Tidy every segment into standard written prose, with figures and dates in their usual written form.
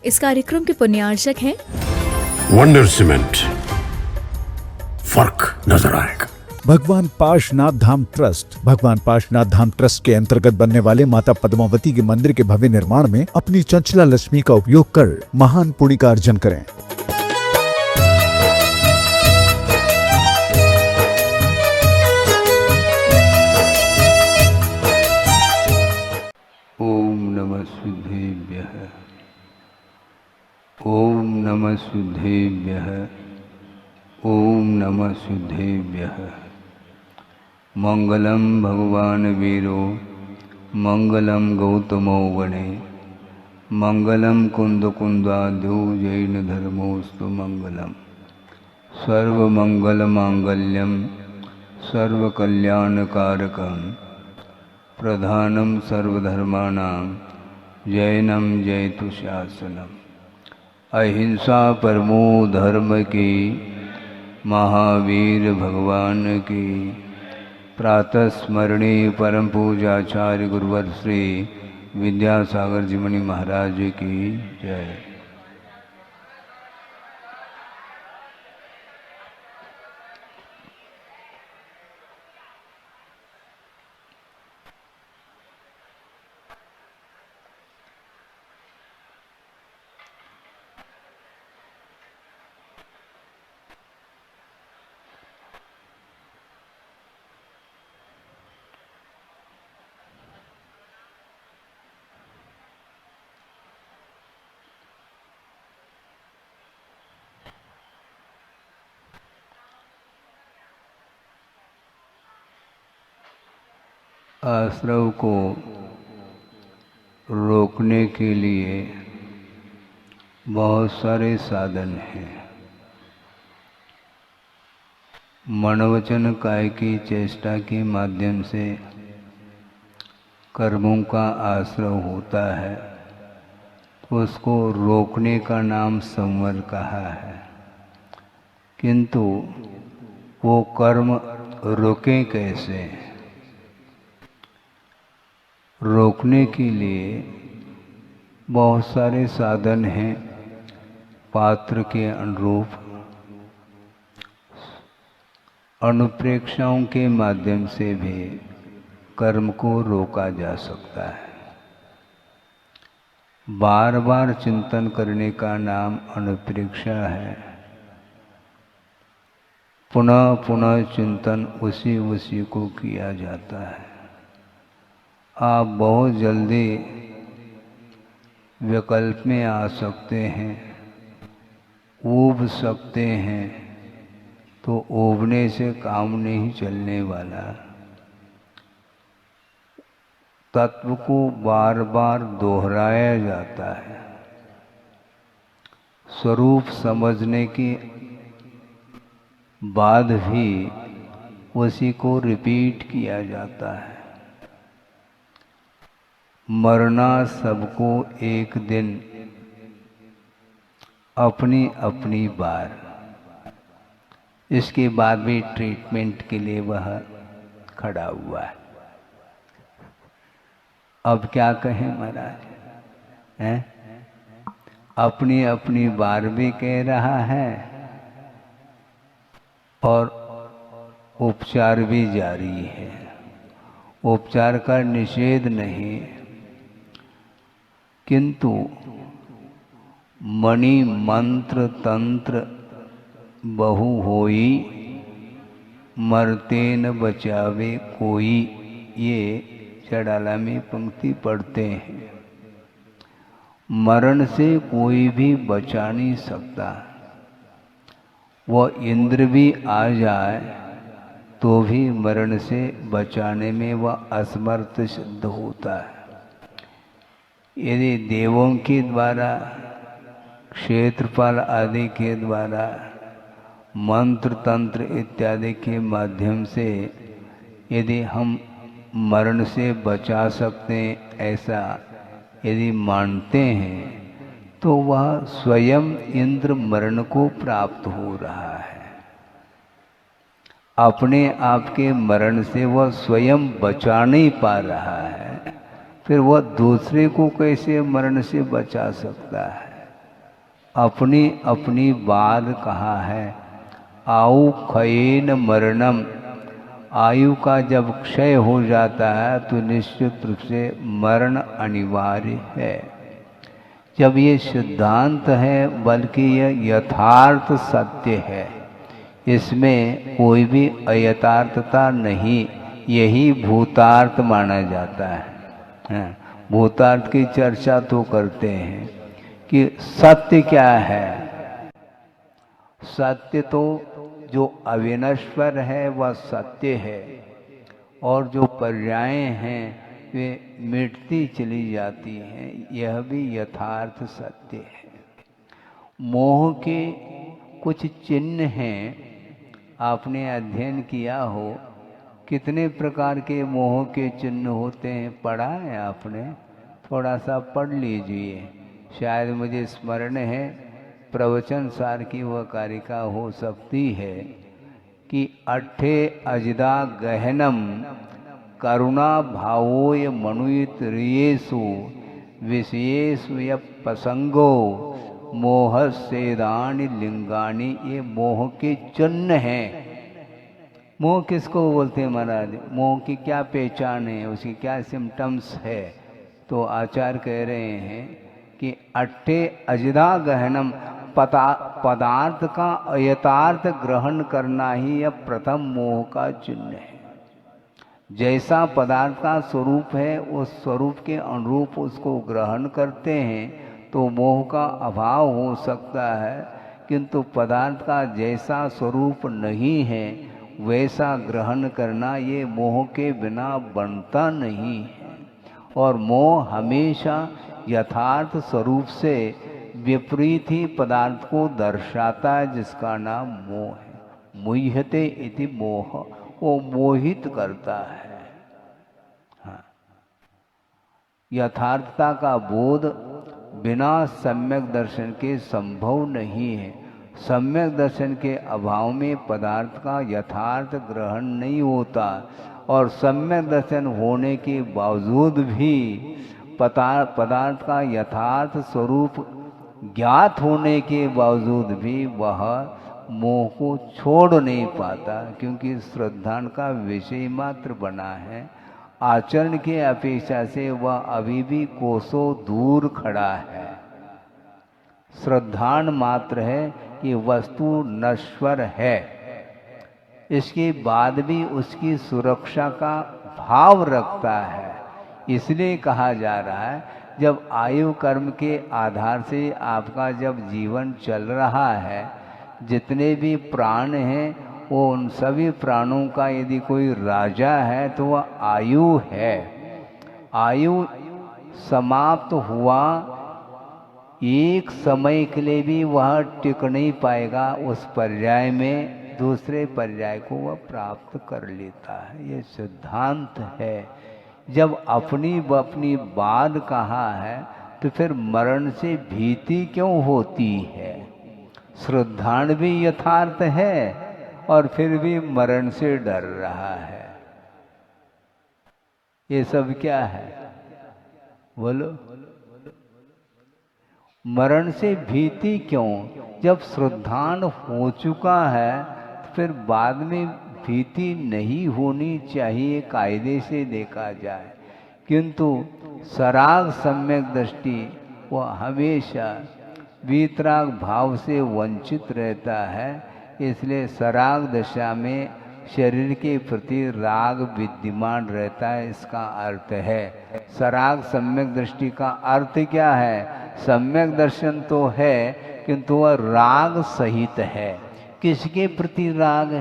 इस कार्यक्रम के पुण्यार्चक हैं वंडर सीमेंट। फर्क नजर आएगा। भगवान पार्श्वनाथ धाम ट्रस्ट। भगवान पार्श्वनाथ धाम ट्रस्ट के अंतर्गत बनने वाले माता पद्मावती के मंदिर के भव्य निर्माण में अपनी चंचला लक्ष्मी का उपयोग कर महान पुण्य का अर्जन करें। ओम नमः शुद्धेभ्यः। ओम नमः शुद्धेभ्यः। ओम नमः शुद्धेभ्यः। मंगलम भगवान वीरो मंगलम गौतमो गणे मंगलम कुंद कुंदाद्यो जैन धर्मोस्तु मंगलम। सर्वमंगल मांगल्यम सर्वकल्याणकारकम प्रधानम सर्वधर्माणां जैनम जयतु शासनम। अहिंसा परमो धर्म की महावीर भगवान की प्रातः स्मरणीय परम पूजाचार्य गुरुवर श्री विद्यासागर जी मुनि महाराज की जय। आश्रव को रोकने के लिए बहुत सारे साधन हैं। मनोवचन काय की चेष्टा के माध्यम से कर्मों का आश्रव होता है, उसको रोकने का नाम संवर कहा है। किंतु वो कर्म रुके कैसे? रोकने के लिए बहुत सारे साधन हैं। पात्र के अनुरूप अनुप्रेक्षाओं के माध्यम से भी कर्म को रोका जा सकता है। बार बार चिंतन करने का नाम अनुप्रेक्षा है। पुनः पुनः चिंतन उसी को किया जाता है। आप बहुत जल्दी विकल्प में आ सकते हैं, ऊब सकते हैं, तो ऊबने से काम नहीं चलने वाला। तत्व को बार बार दोहराया जाता है। स्वरूप समझने के बाद भी उसी को रिपीट किया जाता है। मरना सबको एक दिन, अपनी अपनी बार। इसके बाद भी ट्रीटमेंट के लिए वह खड़ा हुआ है। अब क्या कहें महाराज, हैं? अपनी अपनी बार भी कह रहा है और उपचार भी जारी है। उपचार का निषेध नहीं, किंतु मणि मंत्र तंत्र बहु होई मरते न बचावे कोई, ये चढ़ाला में पंक्ति पढ़ते हैं। मरण से कोई भी बचा नहीं सकता। वह इंद्र भी आ जाए तो भी मरण से बचाने में वह असमर्थ सिद्ध होता है। यदि देवों के द्वारा, क्षेत्रपाल आदि के द्वारा, मंत्र तंत्र इत्यादि के माध्यम से यदि हम मरण से बचा सकते हैं, ऐसा यदि मानते हैं, तो वह स्वयं इंद्र मरण को प्राप्त हो रहा है। अपने आप के मरण से वह स्वयं बचा नहीं पा रहा है, फिर वह दूसरे को कैसे मरण से बचा सकता है? अपनी अपनी बात कहा है। आयु क्षयेन मरणम, आयु का जब क्षय हो जाता है तो निश्चित रूप से मरण अनिवार्य है। जब ये सिद्धांत है, बल्कि यह यथार्थ सत्य है, इसमें कोई भी अयथार्थता नहीं, यही भूतार्थ माना जाता है। भूतार्थ की चर्चा तो करते हैं कि सत्य क्या है। सत्य तो जो अविनश्वर है वह सत्य है, और जो पर्यायें हैं वे मिटती चली जाती हैं, यह भी यथार्थ सत्य है। मोह के कुछ चिन्ह हैं, आपने अध्ययन किया हो, कितने प्रकार के मोह के चिन्ह होते हैं, पढ़ा है आपने? थोड़ा सा पढ़ लीजिए, शायद मुझे स्मरण है, प्रवचन सार की वह कारिका हो सकती है कि अट्ठे अजदा गहनम करुणा भावोय मनुयित रियेषु विषयेषु यः प्रसंगो मोह सेदानि लिंगानि, ये मोह के चिन्ह हैं। मोह किसको बोलते हैं महाराज? मोह की क्या पहचान है, उसकी क्या सिम्टम्स है? तो आचार्य कह रहे हैं कि अट्ठे अजदा गहनम, पदार्थ का अयथार्थ ग्रहण करना ही यह प्रथम मोह का चिन्ह है। जैसा पदार्थ का स्वरूप है, उस स्वरूप के अनुरूप उसको ग्रहण करते हैं तो मोह का अभाव हो सकता है, किंतु पदार्थ का जैसा स्वरूप नहीं है वैसा ग्रहण करना ये मोह के बिना बनता नहीं है। और मोह हमेशा यथार्थ स्वरूप से विपरीत ही पदार्थ को दर्शाता है, जिसका नाम मोह है। मुह्यते इति मोह, वो मोहित करता है। हाँ, यथार्थता का बोध बिना सम्यक दर्शन के संभव नहीं है। सम्यक दर्शन के अभाव में पदार्थ का यथार्थ ग्रहण नहीं होता, और सम्यक दर्शन होने के बावजूद भी पदार्थ का यथार्थ स्वरूप ज्ञात होने के बावजूद भी वह मोह को छोड़ नहीं पाता, क्योंकि श्रद्धान का विषय मात्र बना है। आचरण के अपेक्षा से वह अभी भी कोसों दूर खड़ा है। श्रद्धान मात्र है कि वस्तु नश्वर है, इसके बाद भी उसकी सुरक्षा का भाव रखता है। इसलिए कहा जा रहा है, जब आयु कर्म के आधार से आपका जब जीवन चल रहा है, जितने भी प्राण हैं वो उन सभी प्राणों का यदि कोई राजा है तो वह आयु है। आयु समाप्त हुआ, एक समय के लिए भी वह टिक नहीं पाएगा, उस पर्याय में दूसरे पर्याय को वह प्राप्त कर लेता है। ये सिद्धांत है। जब अपनी बात कहा है तो फिर मरण से भीति क्यों होती है? श्रद्धान भी यथार्थ है और फिर भी मरण से डर रहा है। ये सब क्या है बोलो? मरण से भीति क्यों? जब श्रद्धान हो चुका है तो फिर बाद में भीति नहीं होनी चाहिए, कायदे से देखा जाए। किंतु सराग सम्यक दृष्टि वह हमेशा वीतराग भाव से वंचित रहता है। इसलिए सराग दशा में शरीर के प्रति राग विद्यमान रहता है, इसका अर्थ है। सराग सम्यक दृष्टि का अर्थ क्या है? सम्यक दर्शन तो है किंतु वह राग सहित है। किसके प्रति राग?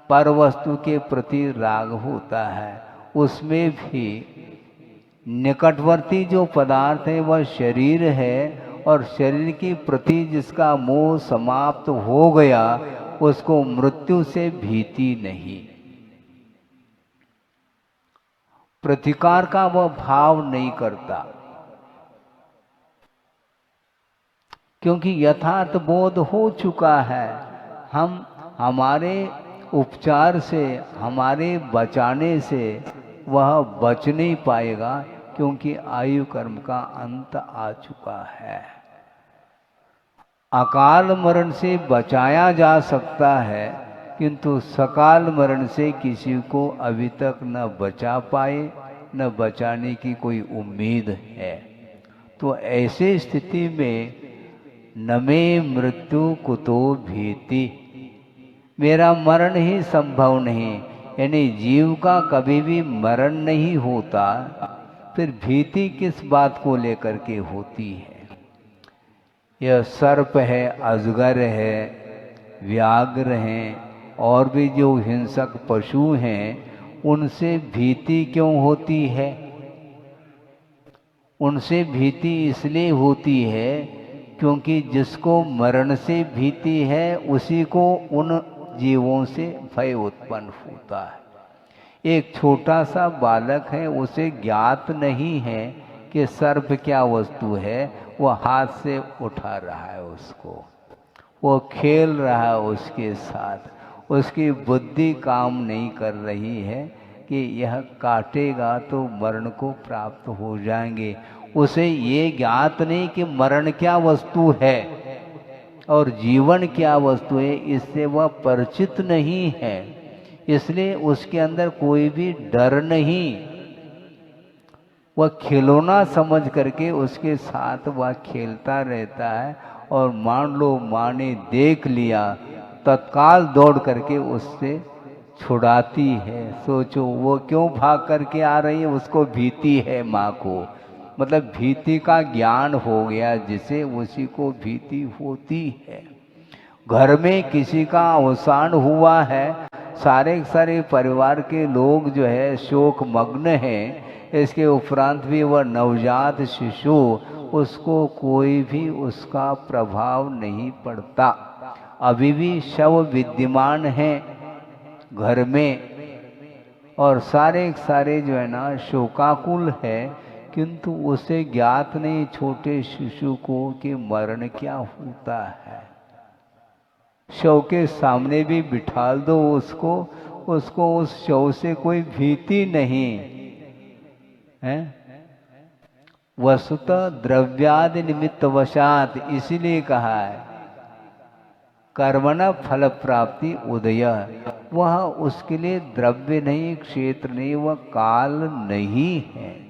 पर वस्तु के प्रति राग होता है। उसमें भी निकटवर्ती जो पदार्थ है वह शरीर है, और शरीर के प्रति जिसका मोह समाप्त हो गया उसको मृत्यु से भीति नहीं, प्रतिकार का वह भाव नहीं करता, क्योंकि यथार्थ बोध हो चुका है। हम हमारे उपचार से, हमारे बचाने से वह बच नहीं पाएगा, क्योंकि आयु कर्म का अंत आ चुका है। अकाल मरण से बचाया जा सकता है, किंतु सकाल मरण से किसी को अभी तक न बचा पाए, न बचाने की कोई उम्मीद है। तो ऐसे स्थिति में न मे मृत्यु कुतो भीति, मेरा मरण ही संभव नहीं, यानी जीव का कभी भी मरण नहीं होता, फिर भीति किस बात को लेकर के होती है। यह सर्प है, अजगर है, व्याघ्र हैं और भी जो हिंसक पशु हैं, उनसे भीति क्यों होती है? उनसे भीति इसलिए होती है क्योंकि जिसको मरण से भीति है उसी को उन जीवों से भय उत्पन्न होता है। एक छोटा सा बालक है, उसे ज्ञात नहीं है कि सर्प क्या वस्तु है, वो हाथ से उठा रहा है उसको, वो खेल रहा है उसके साथ, उसकी बुद्धि काम नहीं कर रही है कि यह काटेगा तो मरण को प्राप्त हो जाएंगे। उसे ये ज्ञात नहीं कि मरण क्या वस्तु है और जीवन क्या वस्तु है, इससे वह परिचित नहीं है, इसलिए उसके अंदर कोई भी डर नहीं। वह खिलौना समझ करके उसके साथ वह खेलता रहता है, और मान लो माँ ने देख लिया, तत्काल दौड़ करके उससे छुड़ाती है। सोचो वो क्यों भाग करके आ रही है, उसको भीति है माँ को, मतलब भीति का ज्ञान हो गया जिसे, उसी को भीति होती है। घर में किसी का अवसान हुआ है, सारे सारे परिवार के लोग जो है शोक मग्न हैं, इसके उपरांत भी वह नवजात शिशु, उसको कोई भी उसका प्रभाव नहीं पड़ता। अभी भी शव विद्यमान है घर में, और सारे सारे जो है ना शोकाकुल है, किंतु उसे ज्ञात नहीं छोटे शिशु को कि मरण क्या होता है। शव के सामने भी बिठा दो उसको उस शव से कोई भीति नहीं है। वस्तुतः द्रव्यादि निमित्त वशात, इसीलिए कहा है कर्मण फल प्राप्ति उदय, वह उसके लिए द्रव्य नहीं, क्षेत्र नहीं, वह काल नहीं है।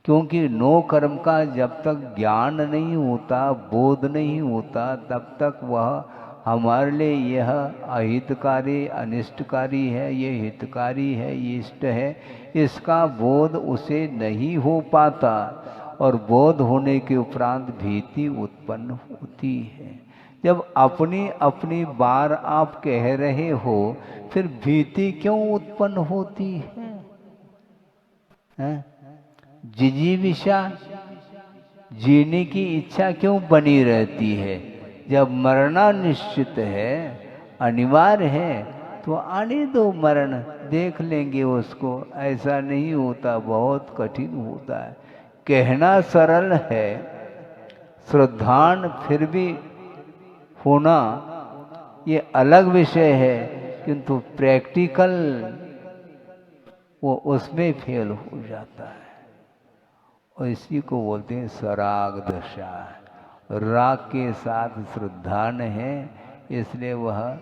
क्योंकि नो कर्म का जब तक ज्ञान नहीं होता, बोध नहीं होता, तब तक वह हमारे लिए यह अहितकारी अनिष्टकारी है, ये हितकारी है, ये इष्ट है, इसका बोध उसे नहीं हो पाता, और बोध होने के उपरांत भीति उत्पन्न होती है। जब अपनी अपनी बार आप कह रहे हो, फिर भीति क्यों उत्पन्न होती है? जिजीविषा, जीने की इच्छा क्यों बनी रहती है? जब मरना निश्चित है, अनिवार्य है, तो आने दो मरण, देख लेंगे उसको। ऐसा नहीं होता, बहुत कठिन होता है। कहना सरल है, श्रद्धान फिर भी होना ये अलग विषय है, किंतु प्रैक्टिकल वो उसमें फेल हो जाता है। और इसी को बोलते हैं सराग दशा। राग के साथ श्रद्धान है, इसलिए वह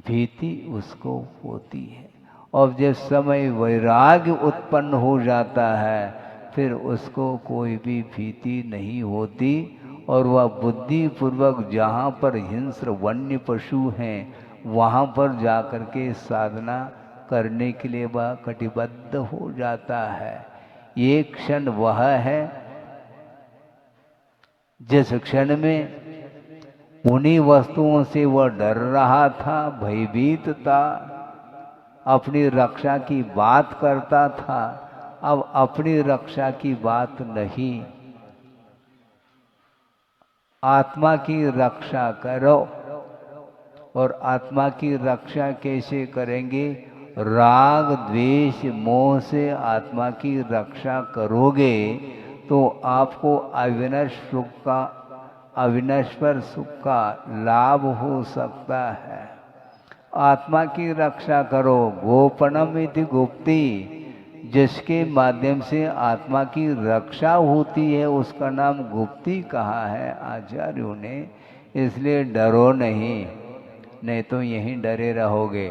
भीति उसको होती है। और जब समय वैराग्य उत्पन्न हो जाता है, फिर उसको कोई भी भीति नहीं होती, और वह बुद्धि पूर्वक जहाँ पर हिंस्र वन्य पशु हैं वहाँ पर जाकर के साधना करने के लिए वह कटिबद्ध हो जाता है। ये क्षण वह है जिस क्षण में उन्हीं वस्तुओं से वह डर रहा था, भयभीत था, अपनी रक्षा की बात करता था। अब अपनी रक्षा की बात नहीं, आत्मा की रक्षा करो। और आत्मा की रक्षा कैसे करेंगे? राग द्वेष मोह से आत्मा की रक्षा करोगे तो आपको अविनश्वर सुख का लाभ हो सकता है। आत्मा की रक्षा करो। गोपनम इति गुप्ति, जिसके माध्यम से आत्मा की रक्षा होती है उसका नाम गुप्ती कहा है आचार्यों ने। इसलिए डरो नहीं, नहीं तो यहीं डरे रहोगे।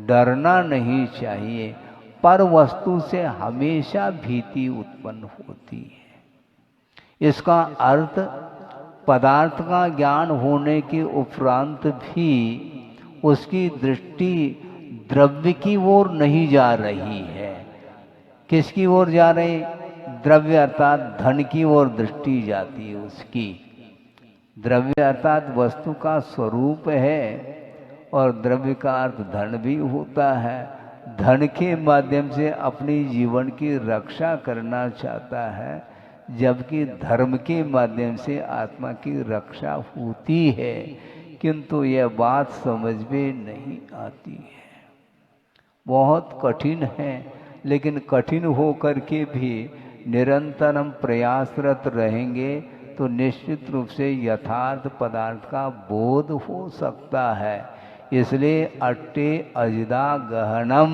डरना नहीं चाहिए, पर वस्तु से हमेशा भीति उत्पन्न होती है। इसका अर्थ पदार्थ का ज्ञान होने के उपरांत भी उसकी दृष्टि द्रव्य की ओर नहीं जा रही है। किसकी ओर जा रही? द्रव्य अर्थात धन की ओर दृष्टि जाती है उसकी। द्रव्य अर्थात वस्तु का स्वरूप है और द्रव्य का अर्थ धन भी होता है। धन के माध्यम से अपनी जीवन की रक्षा करना चाहता है, जबकि धर्म के माध्यम से आत्मा की रक्षा होती है। किंतु यह बात समझ में नहीं आती है, बहुत कठिन है। लेकिन कठिन हो कर के भी निरंतर हम प्रयासरत रहेंगे तो निश्चित रूप से यथार्थ पदार्थ का बोध हो सकता है। इसलिए अट्टे अजदा गहनम,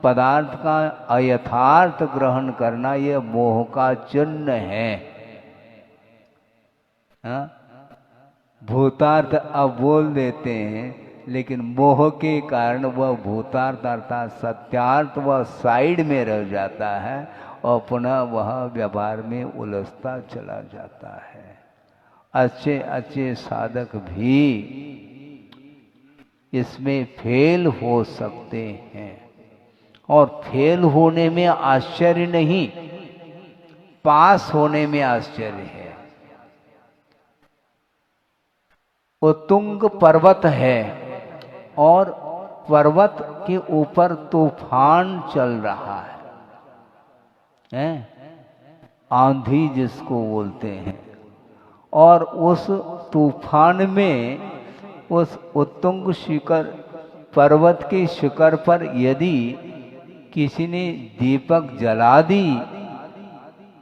पदार्थ का अयथार्थ ग्रहण करना यह मोह का चिन्ह है। भूतार्थ अब बोल देते हैं, लेकिन मोह के कारण वह भूतार्थ अर्थात सत्यार्थ वह साइड में रह जाता है और पुनः वह व्यवहार में उलझता चला जाता है। अच्छे अच्छे साधक भी इसमें फेल हो सकते हैं, और फेल होने में आश्चर्य नहीं, पास होने में आश्चर्य है। उत्तुंग पर्वत है और पर्वत के ऊपर तूफान चल रहा है, आंधी जिसको बोलते हैं, और उस तूफान में उस उत्तुंग शिखर पर्वत के शिखर पर यदि किसी ने दीपक जला दी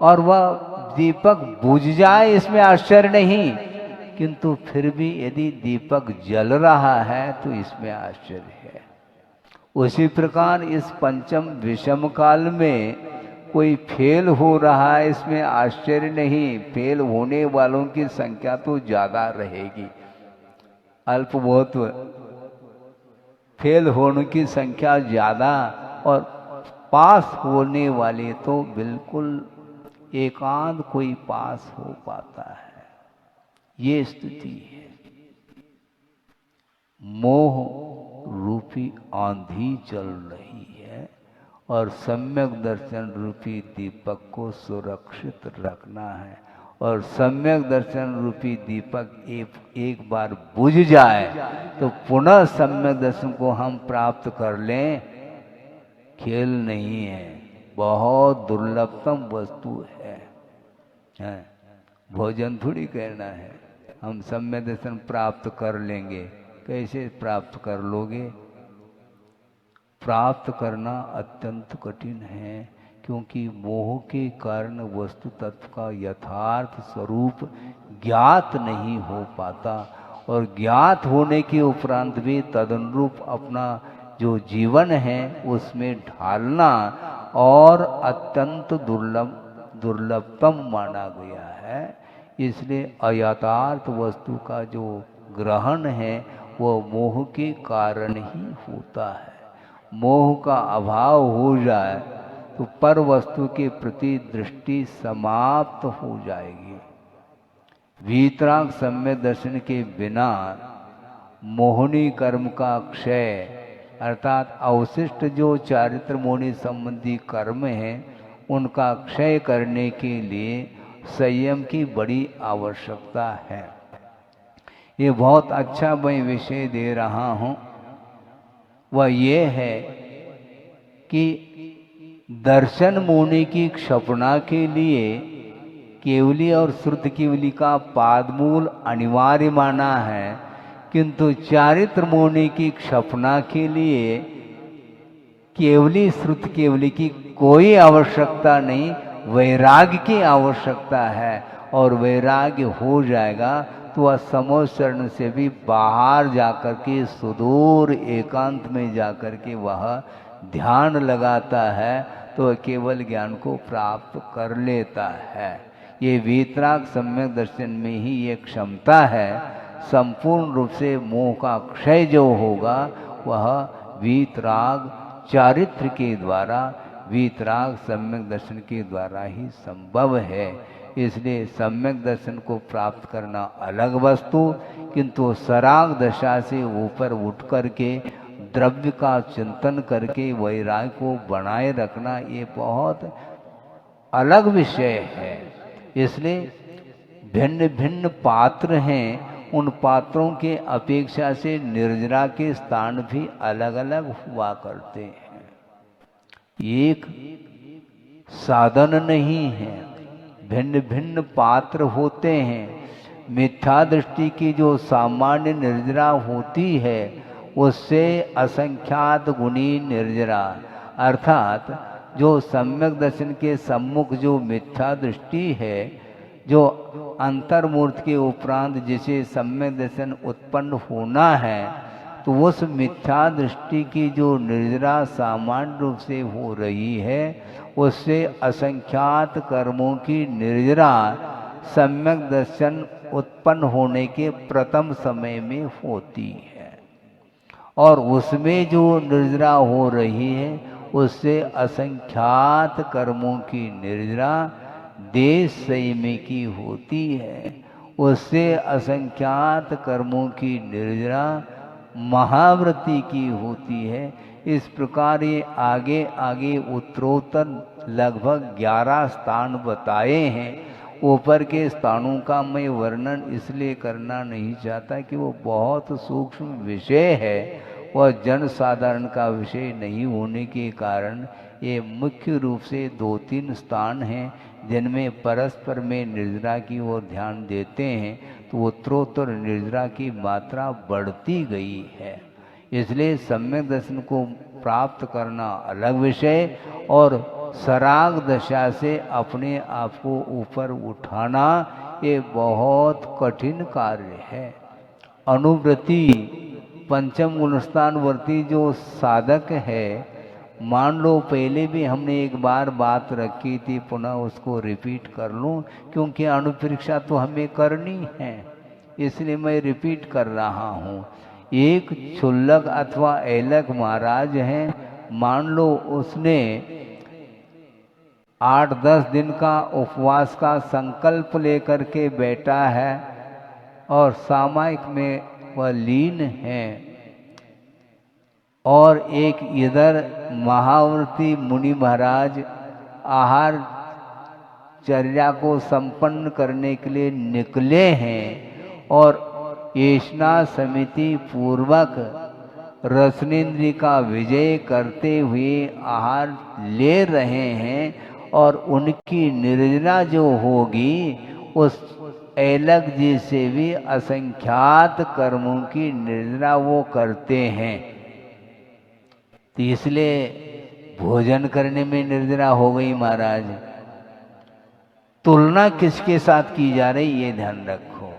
और वह दीपक बुझ जाए, इसमें आश्चर्य नहीं, किंतु फिर भी यदि दीपक जल रहा है तो इसमें आश्चर्य है। उसी प्रकार इस पंचम विषम काल में कोई फेल हो रहा है, इसमें आश्चर्य नहीं। फेल होने वालों की संख्या तो ज्यादा रहेगी, अल्प बहुत फेल होने की संख्या ज्यादा, और पास होने वाले तो बिल्कुल एकांत कोई पास हो पाता है। ये स्थिति है। मोह रूपी आंधी चल रही है और सम्यक दर्शन रूपी दीपक को सुरक्षित रखना है। और सम्यक दर्शन रूपी दीपक एक बार बुझ जाए तो पुनः सम्यक दर्शन को हम प्राप्त कर लें, खेल नहीं है, बहुत दुर्लभतम वस्तु है। भोजन थोड़ी करना है, हम सम्यक दर्शन प्राप्त कर लेंगे। कैसे प्राप्त कर लोगे? प्राप्त करना अत्यंत कठिन है, क्योंकि मोह के कारण वस्तु तत्व का यथार्थ स्वरूप ज्ञात नहीं हो पाता, और ज्ञात होने के उपरांत भी तदनुरूप अपना जो जीवन है उसमें ढालना और अत्यंत दुर्लभतम माना गया है। इसलिए अयथार्थ वस्तु का जो ग्रहण है वह मोह के कारण ही होता है। मोह का अभाव हो जाए तो पर वस्तु के प्रति दृष्टि समाप्त हो जाएगी। वीतराग सम्यक दर्शन के बिना मोहनी कर्म का क्षय अर्थात अवशिष्ट जो चारित्र मोहनी संबंधी कर्म है उनका क्षय करने के लिए संयम की बड़ी आवश्यकता है। ये बहुत अच्छा मैं विषय दे रहा हूँ, वह ये है कि दर्शन मोहनी की क्षपणा के लिए केवली और श्रुत केवली का पादमूल अनिवार्य माना है, किंतु चारित्र मोहनी की क्षपणा के लिए केवली श्रुत केवली की कोई आवश्यकता नहीं, वैराग्य की आवश्यकता है। और वैराग्य हो जाएगा तो वह समोचरण से भी बाहर जाकर के सुदूर एकांत में जाकर के वह ध्यान लगाता है, तो केवल ज्ञान को प्राप्त कर लेता है। ये वीतराग सम्यक दर्शन में ही ये क्षमता है। संपूर्ण रूप से मोह का क्षय जो होगा वह वीतराग चारित्र के द्वारा, वीतराग सम्यक दर्शन के द्वारा ही संभव है। इसलिए सम्यक दर्शन को प्राप्त करना अलग वस्तु, किंतु सराग दशा से ऊपर उठ करके द्रव्य का चिंतन करके वैराग्य को बनाए रखना ये बहुत अलग विषय है। इसलिए भिन्न भिन्न पात्र हैं, उन पात्रों के अपेक्षा से निर्जरा के स्थान भी अलग अलग हुआ करते हैं। एक साधन नहीं है, भिन्न भिन्न पात्र होते हैं। मिथ्या दृष्टि की जो सामान्य निर्जरा होती है उससे असंख्यात गुणी निर्जरा, अर्थात जो सम्यक दर्शन के सम्मुख जो मिथ्या दृष्टि है, जो अंतर्मूर्ति के उपरांत जिसे सम्यक दर्शन उत्पन्न होना है, तो उस मिथ्या दृष्टि की जो निर्जरा सामान्य रूप से हो रही है उससे असंख्यात कर्मों की निर्जरा सम्यक दर्शन उत्पन्न होने के प्रथम समय में होती है। और उसमें जो निर्जरा हो रही है उससे असंख्यात कर्मों की निर्जरा देश संयमी की होती है। उससे असंख्यात कर्मों की निर्जरा महाव्रती की होती है। इस प्रकार ये आगे आगे उत्तरोत्तर लगभग 11 स्थान बताए हैं। ऊपर के स्थानों का मैं वर्णन इसलिए करना नहीं चाहता कि वो बहुत सूक्ष्म विषय है, वह जन साधारण का विषय नहीं होने के कारण ये मुख्य रूप से 2-3 स्थान हैं जिनमें परस्पर में निर्जरा की ओर ध्यान देते हैं, तो उत्तरोत्तर निर्जरा की मात्रा बढ़ती गई है। इसलिए सम्यक दर्शन को प्राप्त करना अलग विषय और सराग दशा से अपने आप को ऊपर उठाना ये बहुत कठिन कार्य है। अनुवृत्ति पंचम गुणस्थानवर्ती जो साधक है, मान लो पहले भी हमने एक बार बात रखी थी, पुनः उसको रिपीट कर लूँ क्योंकि अणुपरीक्षा तो हमें करनी है, इसलिए मैं रिपीट कर रहा हूँ। एक क्षुल्लक अथवा ऐलक महाराज हैं, मान लो उसने 8-10 दिन का उपवास का संकल्प लेकर के बैठा है और सामायिक में वह लीन है, और एक इधर महाव्रती मुनि महाराज आहार चर्या को संपन्न करने के लिए निकले हैं और येषणा समिति पूर्वक रसनेन्द्रिय का विजय करते हुए आहार ले रहे हैं, और उनकी निर्जरा जो होगी उस ऐलक जी से भी असंख्यात कर्मों की निर्जरा वो करते हैं। तो इसलिए भोजन करने में निर्जरा हो गई महाराज। तुलना किसके साथ की जा रही ये ध्यान रखो।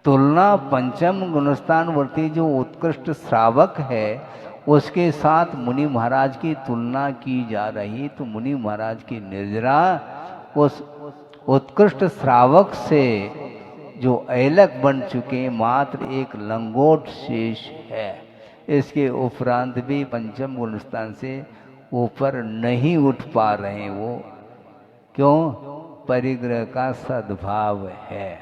तुलना पंचम गुणस्थानवर्ती जो उत्कृष्ट श्रावक है उसके साथ मुनि महाराज की तुलना की जा रही। तो मुनि महाराज की निर्जरा उस उत्कृष्ट श्रावक से जो ऐलक बन चुके मात्र एक लंगोट शेष है। इसके उपरांत भी पंचम गुणस्थान से ऊपर नहीं उठ पा रहे वो, क्यों? परिग्रह का सद्भाव है।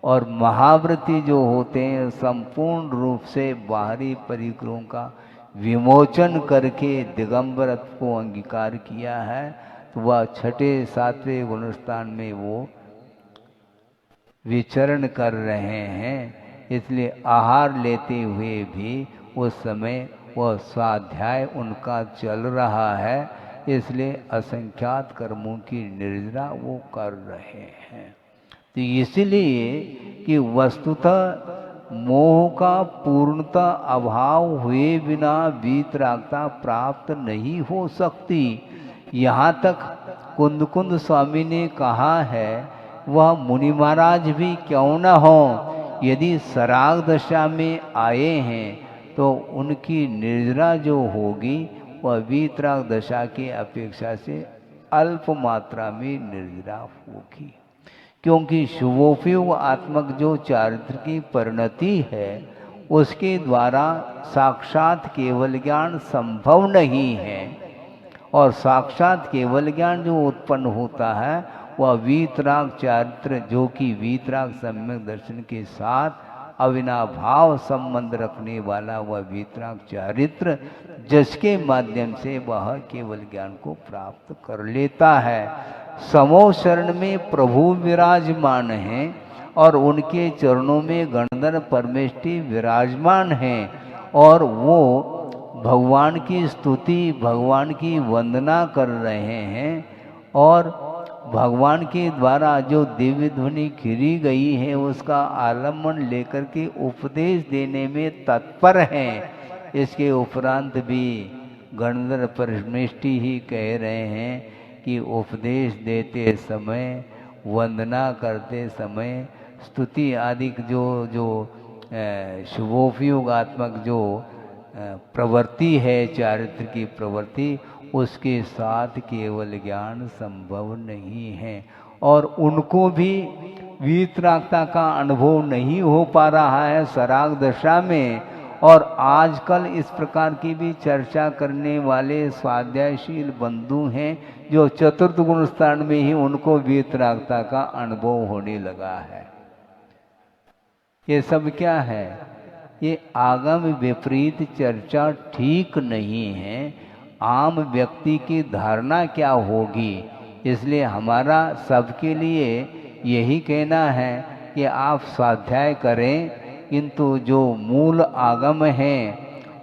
और महाव्रती जो होते हैं संपूर्ण रूप से बाहरी परिग्रहों का विमोचन करके दिगंबरत्व को अंगीकार किया है, तो वह 6ठे-7वें गुणस्थान में वो विचरण कर रहे हैं। इसलिए आहार लेते हुए भी उस समय वह स्वाध्याय उनका चल रहा है, इसलिए असंख्यात कर्मों की निर्जरा वो कर रहे हैं। तो इसलिए कि वस्तुतः मोह का पूर्णता अभाव हुए बिना वीतरागता प्राप्त नहीं हो सकती। यहाँ तक कुंद स्वामी ने कहा है, वह मुनि महाराज भी क्यों न हो, यदि सराग दशा में आए हैं तो उनकी निर्जरा जो होगी वह वीतराग दशा की अपेक्षा से अल्प मात्रा में निर्जरा होगी, क्योंकि शुभोपयोग आत्मक जो चारित्र की परिणति है उसके द्वारा साक्षात केवल ज्ञान संभव नहीं है। और साक्षात केवल ज्ञान जो उत्पन्न होता है वह वीतराग चारित्र, जो कि वीतराग सम्यक दर्शन के साथ अविनाभाव संबंध रखने वाला वह वीतराग चारित्र, जिसके माध्यम से वह केवल ज्ञान को प्राप्त कर लेता है। समो शरण में प्रभु विराजमान हैं और उनके चरणों में गणधर परमेष्टि विराजमान हैं, और वो भगवान की स्तुति, भगवान की वंदना कर रहे हैं, और भगवान के द्वारा जो दिव्य ध्वनि खिरी गई है उसका आलम्बन लेकर के उपदेश देने में तत्पर हैं। इसके उपरांत भी गणधर परमेष्टि ही कह रहे हैं कि उपदेश देते समय, वंदना करते समय, स्तुति आदि जो शुभोपयोगात्मक जो प्रवृत्ति है, चारित्र की प्रवृत्ति, उसके साथ केवल ज्ञान संभव नहीं है। और उनको भी वीतरागता का अनुभव नहीं हो पा रहा है सराग दशा में। और आजकल इस प्रकार की भी चर्चा करने वाले स्वाध्यायशील बंधु हैं जो चतुर्थ गुण स्थान में ही उनको वीतरागता का अनुभव होने लगा है। ये सब क्या है? ये आगम विपरीत चर्चा ठीक नहीं है। आम व्यक्ति की धारणा क्या होगी, इसलिए हमारा सबके लिए यही कहना है कि आप स्वाध्याय करें, किंतु जो मूल आगम है,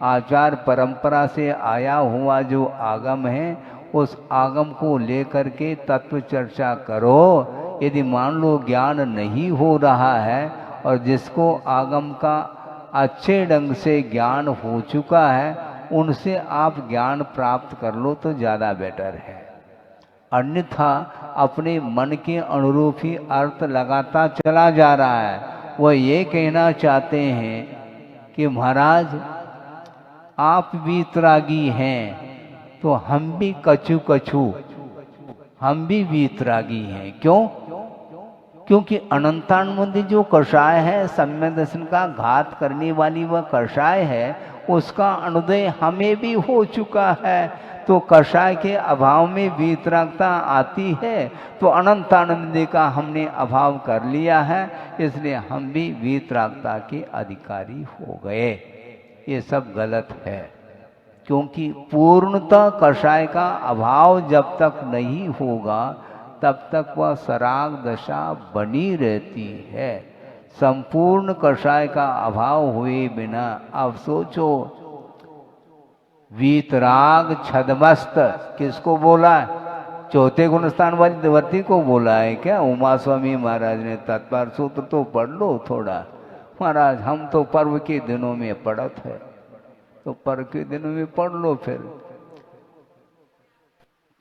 आचार परंपरा से आया हुआ जो आगम है, उस आगम को लेकर के तत्व चर्चा करो। यदि मान लो ज्ञान नहीं हो रहा है और जिसको आगम का अच्छे ढंग से ज्ञान हो चुका है, उनसे आप ज्ञान प्राप्त कर लो तो ज़्यादा बेटर है। अन्यथा अपने मन के अनुरूप ही अर्थ लगाता चला जा रहा है। वह ये कहना चाहते हैं कि महाराज आप वीतरागी हैं तो हम भी कछु कछु, हम भी वीतरागी हैं। क्यों? क्योंकि अनंतानुबंधी जो कषाय है, सम्यक दर्शन का घात करने वाली वह कषाय है, उसका अनुदय हमें भी हो चुका है। तो कषाय के अभाव में वीतरागता आती है, तो अनंतानंदी का हमने अभाव कर लिया है, इसलिए हम भी वीतरागता के अधिकारी हो गए। ये सब गलत है, क्योंकि पूर्णतः कषाय का अभाव जब तक नहीं होगा तब तक वह सराग दशा बनी रहती है। संपूर्ण कषाय का अभाव हुए बिना, अब सोचो, वीतराग छदमस्त किसको बोला है? चौथे गुणस्थान वाली वर्ती को बोला है क्या? उमा स्वामी महाराज ने तत्पर सूत्र तो पढ़ लो थोड़ा। महाराज हम तो पर्व के दिनों में पढ़त है, तो पर्व के दिनों में पढ़ लो। फिर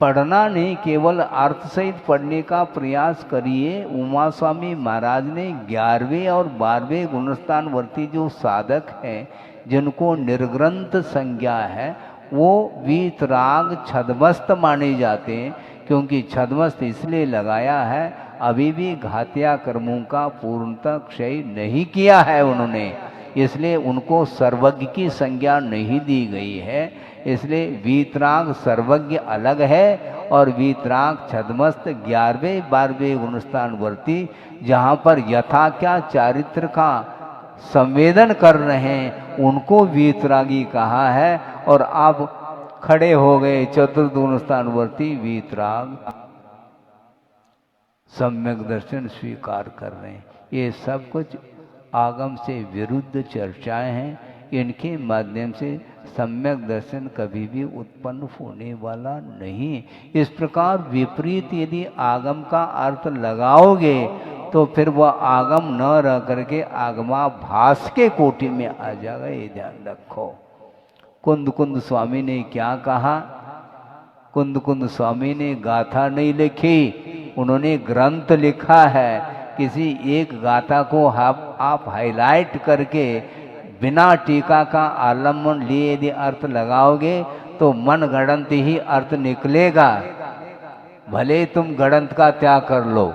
पढ़ना नहीं, केवल अर्थ सहित पढ़ने का प्रयास करिए। उमा स्वामी महाराज ने 11वें और 12वें गुणस्थान वर्ती जो साधक हैं, जिनको निर्ग्रंथ संज्ञा है, वो वीतराग छदमस्त माने जाते हैं। क्योंकि छदमस्त इसलिए लगाया है, अभी भी घातिया कर्मों का पूर्णतः क्षय नहीं किया है उन्होंने, इसलिए उनको सर्वज्ञ की संज्ञा नहीं दी गई है। इसलिए वीतराग सर्वज्ञ अलग है और वीतराग छदमस्त 11वें 12वें गुणस्थान वर्ती, जहाँ पर यथा क्या चारित्र का संवेदन कर रहे हैं, उनको वीतरागी कहा है। और आप खड़े हो गए चतुर्थ गुणस्थान वर्ती वीतराग सम्यक दर्शन स्वीकार कर रहे हैं। ये सब कुछ आगम से विरुद्ध चर्चाएं हैं। इनके माध्यम से सम्यक दर्शन कभी भी उत्पन्न होने वाला नहीं। इस प्रकार विपरीत यदि आगम का अर्थ लगाओगे तो फिर वह आगम न रह करके आगमाभास के कोटि में आ जाएगा, ये ध्यान रखो। कुंद कुंद स्वामी ने क्या कहा? कुंद कुंद स्वामी ने गाथा नहीं लिखी, उन्होंने ग्रंथ लिखा है। किसी एक गाथा को आप हाईलाइट करके बिना टीका का आलम्बन लिए यदि अर्थ लगाओगे तो तो मन गणंत ही अर्थ निकलेगा। भले तुम गणंत का त्याग कर लो,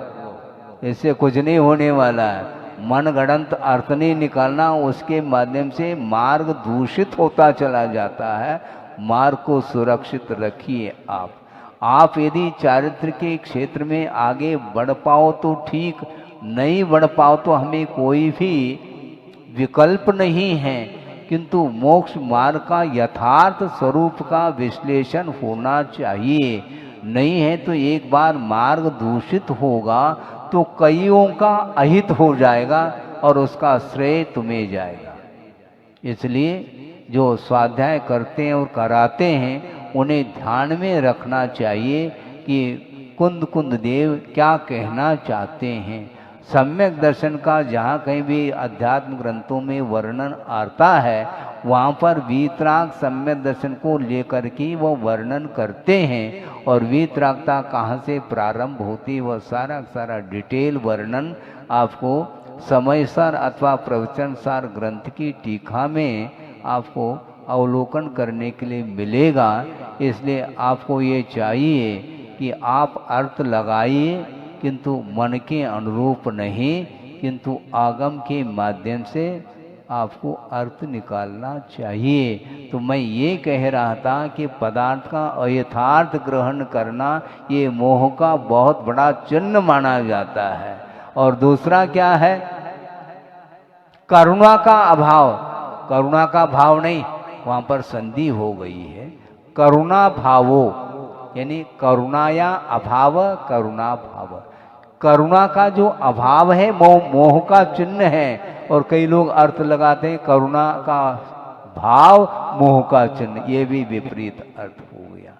इससे कुछ नहीं होने वाला है। मन गणंत अर्थ नहीं निकालना, उसके माध्यम से मार्ग दूषित होता चला जाता है। मार्ग को सुरक्षित रखिए। आप यदि चारित्र के क्षेत्र में आगे बढ़ पाओ तो ठीक, नहीं बढ़ पाओ तो हमें कोई भी विकल्प नहीं है, किंतु मोक्ष मार्ग का यथार्थ स्वरूप का विश्लेषण होना चाहिए। नहीं है तो एक बार मार्ग दूषित होगा तो कईयों का अहित हो जाएगा और उसका श्रेय तुम्हें जाएगा। इसलिए जो स्वाध्याय करते हैं और कराते हैं उन्हें ध्यान में रखना चाहिए कि कुंद कुंद देव क्या कहना चाहते हैं। सम्यक दर्शन का जहाँ कहीं भी अध्यात्म ग्रंथों में वर्णन आता है, वहाँ पर वीतराग सम्यक दर्शन को लेकर के वो वर्णन करते हैं। और वीतरागता कहाँ से प्रारंभ होती है, वह सारा डिटेल वर्णन आपको समयसार अथवा प्रवचनसार ग्रंथ की टीका में आपको अवलोकन करने के लिए मिलेगा। इसलिए आपको ये चाहिए कि आप अर्थ लगाइए, किंतु मन के अनुरूप नहीं, किंतु आगम के माध्यम से आपको अर्थ निकालना चाहिए। तो मैं ये कह रहा था कि पदार्थ का अयथार्थ ग्रहण करना ये मोह का बहुत बड़ा चिन्ह माना जाता है। और दूसरा क्या है, करुणा का अभाव। करुणा का भाव नहीं, वहाँ पर संधि हो गई है। करुणा भावो यानी करुणाया अभाव, करुणा भाव। करुणा का जो अभाव है वो मोह का चिन्ह है। और कई लोग अर्थ लगाते हैं करुणा का भाव मोह का चिन्ह, ये भी विपरीत अर्थ हो गया।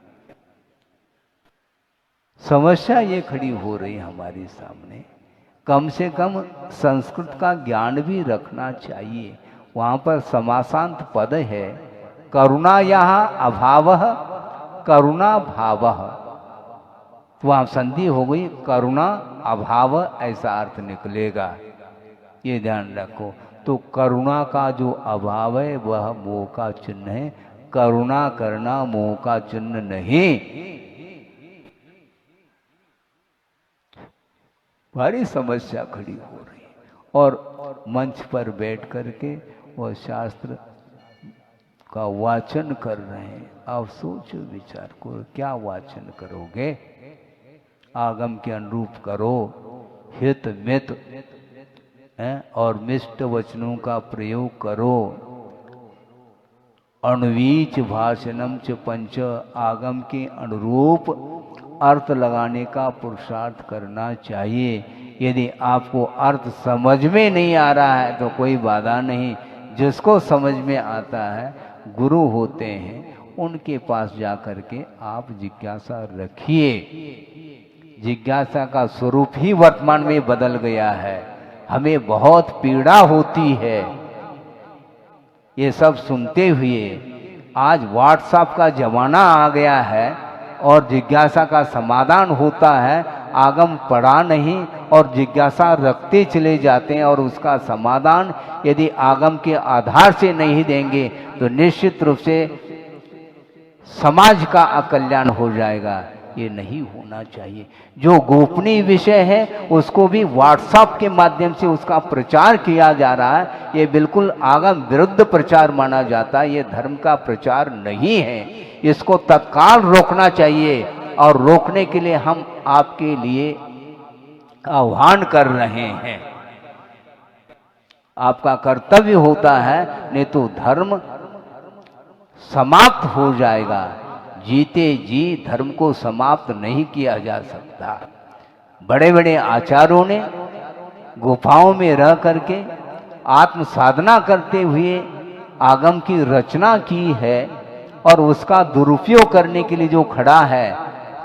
समस्या ये खड़ी हो रही हमारे सामने। कम से कम संस्कृत का ज्ञान भी रखना चाहिए। वहाँ पर समासांत पद है, करुणा यहाँ अभाव करुणा भाव, तो वहाँ संधि हो गई, करुणा अभाव ऐसा अर्थ निकलेगा, ये ध्यान रखो। तो करुणा का जो अभाव है वह मोह का चिन्ह है, करुणा करना मोह का चिन्ह नहीं। बड़ी समस्या खड़ी हो रही है। और मंच पर बैठ करके वह शास्त्र का वाचन कर रहे हैं। आप सोचो विचार करो, क्या वाचन करोगे? आगम के अनुरूप करो, हित मित और मिष्ट वचनों का प्रयोग करो। अण्वीच भाषणम च पंच, आगम के अनुरूप अर्थ लगाने का पुरुषार्थ करना चाहिए। यदि आपको अर्थ समझ में नहीं आ रहा है तो कोई बाधा नहीं, जिसको समझ में आता है गुरु होते हैं, उनके पास जाकर के आप जिज्ञासा रखिए। जिज्ञासा का स्वरूप ही वर्तमान में बदल गया है। हमें बहुत पीड़ा होती है ये सब सुनते हुए। आज व्हाट्सएप का जमाना आ गया है और जिज्ञासा का समाधान होता है। आगम पढ़ा नहीं और जिज्ञासा रखते चले जाते हैं, और उसका समाधान यदि आगम के आधार से नहीं देंगे तो निश्चित रूप से समाज का अकल्याण हो जाएगा। ये नहीं होना चाहिए। जो गोपनीय विषय है उसको भी व्हाट्सएप के माध्यम से उसका प्रचार किया जा रहा है, ये बिल्कुल आगम विरुद्ध प्रचार माना जाता है। ये धर्म का प्रचार नहीं है। इसको तत्काल रोकना चाहिए, और रोकने के लिए हम आपके लिए आह्वान कर रहे हैं। आपका कर्तव्य होता है, नहीं तो धर्म समाप्त हो जाएगा। जीते जी धर्म को समाप्त नहीं किया जा सकता। बड़े बड़े आचार्यों ने गुफाओं में रह करके आत्म साधना करते हुए आगम की रचना की है, और उसका दुरुपयोग करने के लिए जो खड़ा है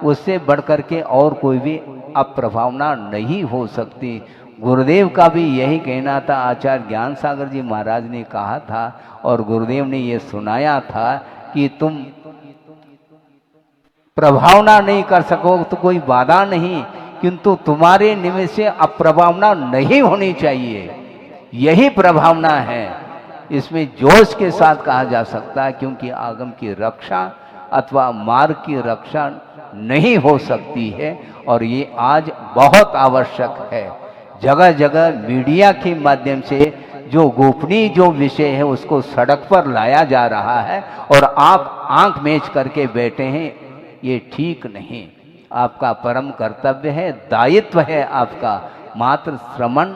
उससे बढ़कर के और कोई भी अप्रभावना नहीं हो सकती। गुरुदेव का भी यही कहना था। आचार्य ज्ञान सागर जी महाराज ने कहा था और गुरुदेव ने ये सुनाया था कि तुम प्रभावना नहीं कर सको तो कोई बाधा नहीं, किंतु तुम्हारे निमित्त से अप्रभावना नहीं होनी चाहिए। यही प्रभावना है। इसमें जोश के साथ कहा जा सकता है, क्योंकि आगम की रक्षा अथवा मार्ग की रक्षा नहीं हो सकती है, और ये आज बहुत आवश्यक है। जगह जगह मीडिया के माध्यम से जो गोपनीय जो विषय है उसको सड़क पर लाया जा रहा है और आप आंख मेज करके बैठे हैं, ये ठीक नहीं। आपका परम कर्तव्य है, दायित्व है आपका। मात्र श्रवण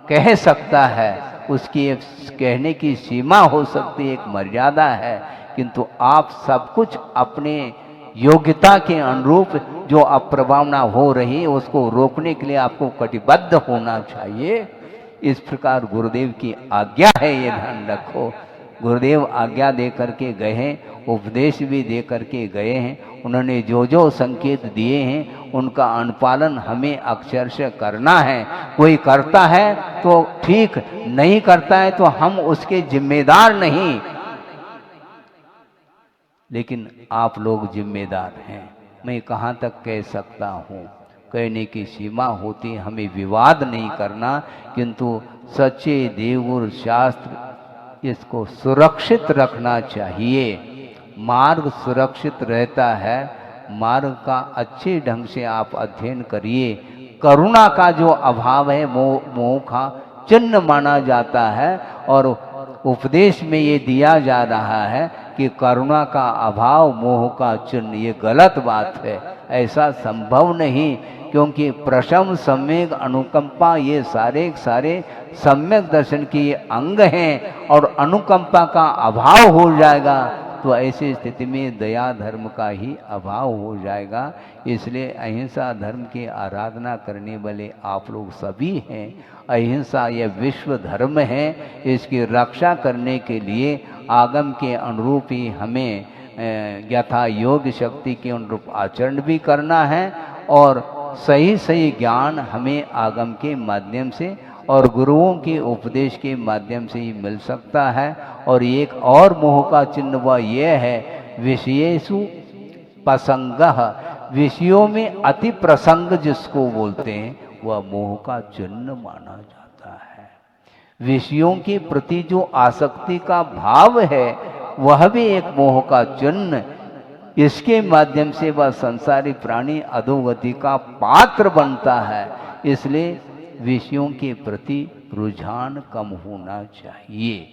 कह सकता है, उसकी एक कहने की सीमा हो सकती है, एक मर्यादा है, किंतु आप सब कुछ अपने योग्यता के अनुरूप जो अप्रभावना हो रही है उसको रोकने के लिए आपको कटिबद्ध होना चाहिए। इस प्रकार गुरुदेव की आज्ञा है, ये ध्यान रखो। गुरुदेव आज्ञा दे करके गए हैं, उपदेश भी दे करके गए हैं। उन्होंने जो जो संकेत दिए हैं उनका अनुपालन हमें अक्षरशः करना है। कोई करता है तो ठीक, नहीं करता है तो हम उसके जिम्मेदार नहीं, लेकिन आप लोग जिम्मेदार हैं। मैं कहाँ तक कह सकता हूँ, कहने की सीमा होती, हमें विवाद नहीं करना, किंतु सच्चे देवगुरु शास्त्र इसको सुरक्षित रखना चाहिए। मार्ग सुरक्षित रहता है, मार्ग का अच्छे ढंग से आप अध्ययन करिए। करुणा का जो अभाव है मोह का चिन्ह माना जाता है, और उपदेश में ये दिया जा रहा है कि करुणा का अभाव मोह का चिन्ह, ये गलत बात है। ऐसा संभव नहीं, क्योंकि प्रशम, सम्यक, अनुकंपा ये सारे सम्यक दर्शन के अंग हैं, और अनुकंपा का अभाव हो जाएगा तो ऐसी स्थिति में दया धर्म का ही अभाव हो जाएगा। इसलिए अहिंसा धर्म की आराधना करने वाले आप लोग सभी हैं। अहिंसा यह विश्व धर्म है, इसकी रक्षा करने के लिए आगम के अनुरूप ही हमें यथा योग शक्ति के अनुरूप आचरण भी करना है, और सही सही ज्ञान हमें आगम के माध्यम से और गुरुओं के उपदेश के माध्यम से ही मिल सकता है। और एक और मोह का चिन्ह वह यह है, विषयेषु प्रसंगः, विषयों में अति प्रसंग जिसको बोलते हैं वह मोह का चिन्ह माना जाता है। विषयों के प्रति जो आसक्ति का भाव है वह भी एक मोह का चिन्ह। इसके माध्यम से वह संसारी प्राणी अधोगति का पात्र बनता है। इसलिए विषयों के प्रति रुझान कम होना चाहिए।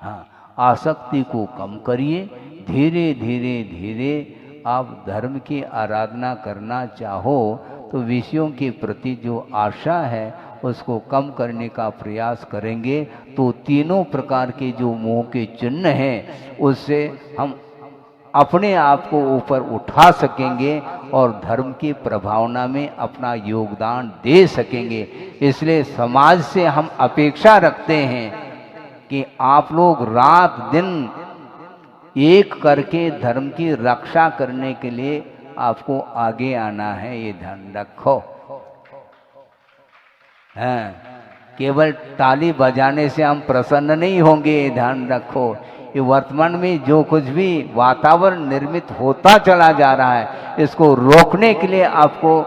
हाँ, आसक्ति को कम करिए। धीरे धीरे धीरे आप धर्म की आराधना करना चाहो तो विषयों के प्रति जो आशा है उसको कम करने का प्रयास करेंगे तो तीनों प्रकार के जो मोह के चिन्ह हैं उससे हम अपने आप को ऊपर उठा सकेंगे और धर्म की प्रभावना में अपना योगदान दे सकेंगे। इसलिए समाज से हम अपेक्षा रखते हैं कि आप लोग रात दिन एक करके धर्म की रक्षा करने के लिए आपको आगे आना है, ये ध्यान रखो। हाँ, केवल ताली बजाने से हम प्रसन्न नहीं होंगे, ये ध्यान रखो। ये वर्तमान में जो कुछ भी वातावरण निर्मित होता चला जा रहा है इसको रोकने के लिए आपको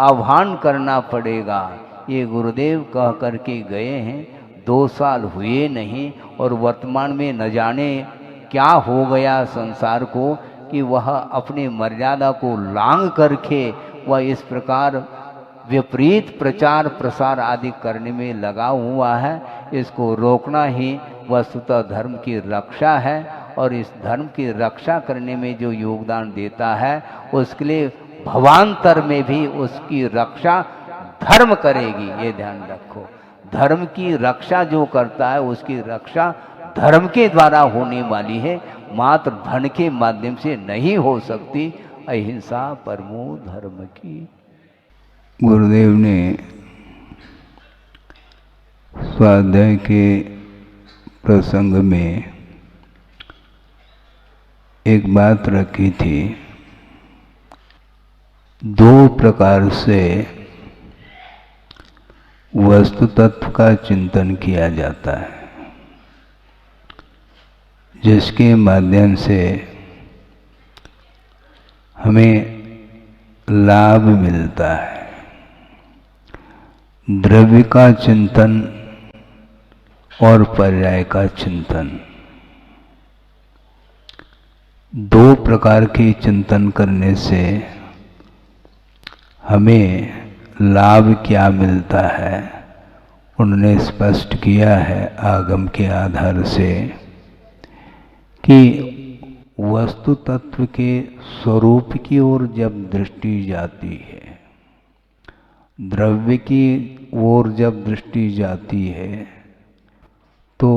आह्वान करना पड़ेगा। ये गुरुदेव कह करके गए हैं, 2 साल हुए नहीं और वर्तमान में न जाने क्या हो गया संसार को कि वह अपनी मर्यादा को लांघ करके वह इस प्रकार विपरीत प्रचार प्रसार आदि करने में लगा हुआ है। इसको रोकना ही वस्तुतः धर्म की रक्षा है और इस धर्म की रक्षा करने में जो योगदान देता है उसके लिए भवांतर में भी उसकी रक्षा धर्म करेगी, ये ध्यान रखो। धर्म की रक्षा जो करता है उसकी रक्षा धर्म के द्वारा होने वाली है, मात्र धन के माध्यम से नहीं हो सकती। अहिंसा परमो धर्म की। गुरुदेव ने स्वाध्याय के प्रसंग में एक बात रखी थी, 2 प्रकार से वस्तु तत्व का चिंतन किया जाता है जिसके माध्यम से हमें लाभ मिलता है। द्रव्य का चिंतन और पर्याय का चिंतन। दो प्रकार के चिंतन करने से हमें लाभ क्या मिलता है उन्होंने स्पष्ट किया है आगम के आधार से कि वस्तु तत्व के स्वरूप की ओर जब दृष्टि जाती है, द्रव्य की ओर जब दृष्टि जाती है तो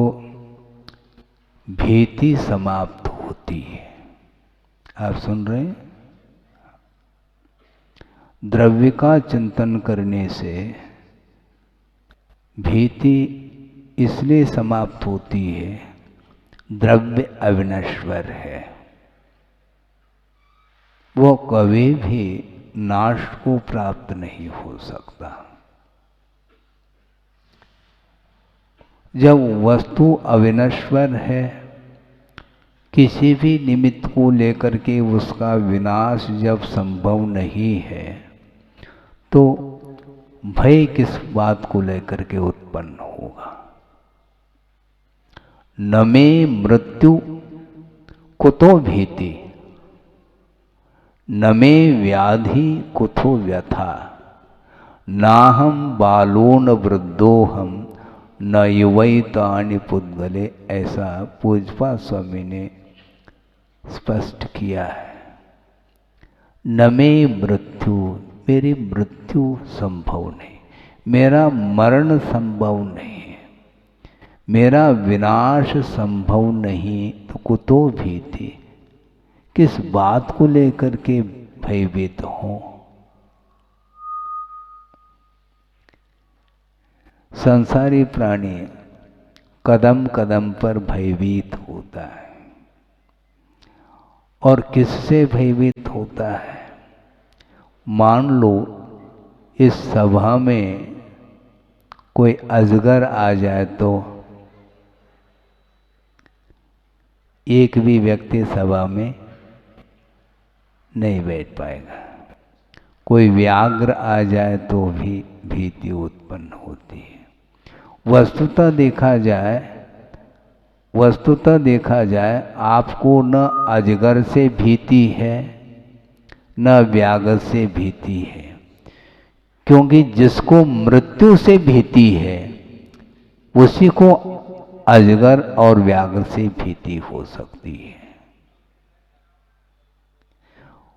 भीति समाप्त होती है। आप सुन रहे हैं? द्रव्य का चिंतन करने से भीति इसलिए समाप्त होती है, द्रव्य अविनश्वर है, वो कभी भी नाश को प्राप्त नहीं हो सकता। जब वस्तु अविनश्वर है, किसी भी निमित्त को लेकर के उसका विनाश जब संभव नहीं है तो भय किस बात को लेकर के उत्पन्न होगा। न मे मृत्यु कुतो भीति, न मे व्याधि कुतो व्यथा, नाहम बालो न वृद्धोहम न युवैतानि पुद्गले, ऐसा पूज्यपाद स्वामी ने स्पष्ट किया है। न मे मृत्यु, मेरी मृत्यु संभव नहीं, मेरा मरण संभव नहीं है, मेरा विनाश संभव नहीं, तो कुतो भीति, किस बात को लेकर के भयभीत हो। संसारी प्राणी कदम कदम पर भयभीत होता है, और किससे भयभीत होता है? मान लो इस सभा में कोई अजगर आ जाए तो एक भी व्यक्ति सभा में नहीं बैठ पाएगा। कोई व्याघ्र आ जाए तो भी भीति उत्पन्न होती है। वस्तुतः देखा जाए आपको न अजगर से भीति है न व्याघ्र से भीति है, क्योंकि जिसको मृत्यु से भीति है उसी को अजगर और व्याघ्र से भीति हो सकती है।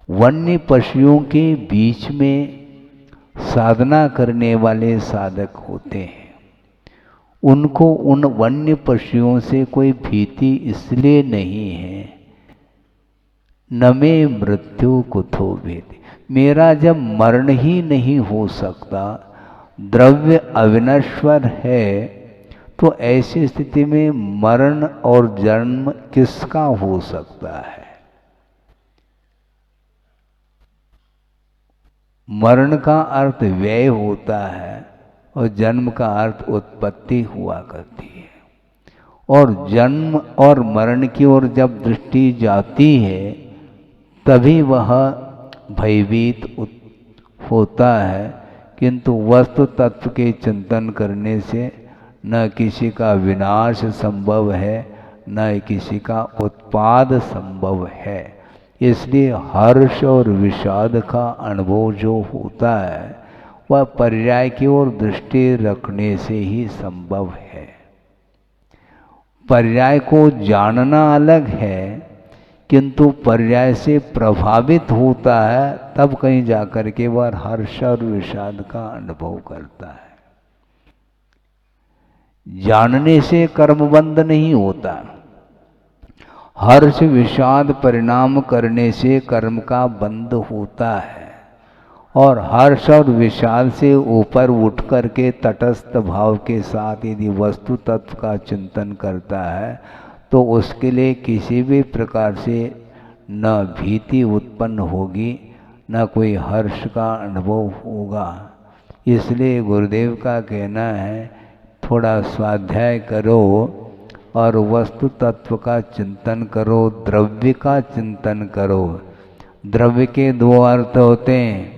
वन्य पशुओं के बीच में साधना करने वाले साधक होते हैं, उनको उन वन्य पशुओं से कोई भीति इसलिए नहीं है, न मे मृत्यु कुतो भीति, मेरा जब मरण ही नहीं हो सकता, द्रव्य अविनश्वर है, तो ऐसी स्थिति में मरण और जन्म किसका हो सकता है? मरण का अर्थ व्यय होता है और जन्म का अर्थ उत्पत्ति हुआ करती है। और जन्म और मरण की ओर जब दृष्टि जाती है तभी वह भयभीत होता है, किंतु वस्तु तत्व के चिंतन करने से न किसी का विनाश संभव है न किसी का उत्पाद संभव है। इसलिए हर्ष और विषाद का अनुभव जो होता है वह पर्याय की ओर दृष्टि रखने से ही संभव है। पर्याय को जानना अलग है, किंतु पर्याय से प्रभावित होता है तब कहीं जाकर के वह हर्ष और विषाद का अनुभव करता है। जानने से कर्मबंध नहीं होता, हर्ष विषाद परिणाम करने से कर्म का बंध होता है। और हर्ष और विषाद से ऊपर उठ करके तटस्थ भाव के साथ यदि वस्तु तत्व का चिंतन करता है तो उसके लिए किसी भी प्रकार से न भीति उत्पन्न होगी न कोई हर्ष का अनुभव होगा। इसलिए गुरुदेव का कहना है थोड़ा स्वाध्याय करो और वस्तु तत्व का चिंतन करो, द्रव्य का चिंतन करो। द्रव्य के दो अर्थ होते हैं,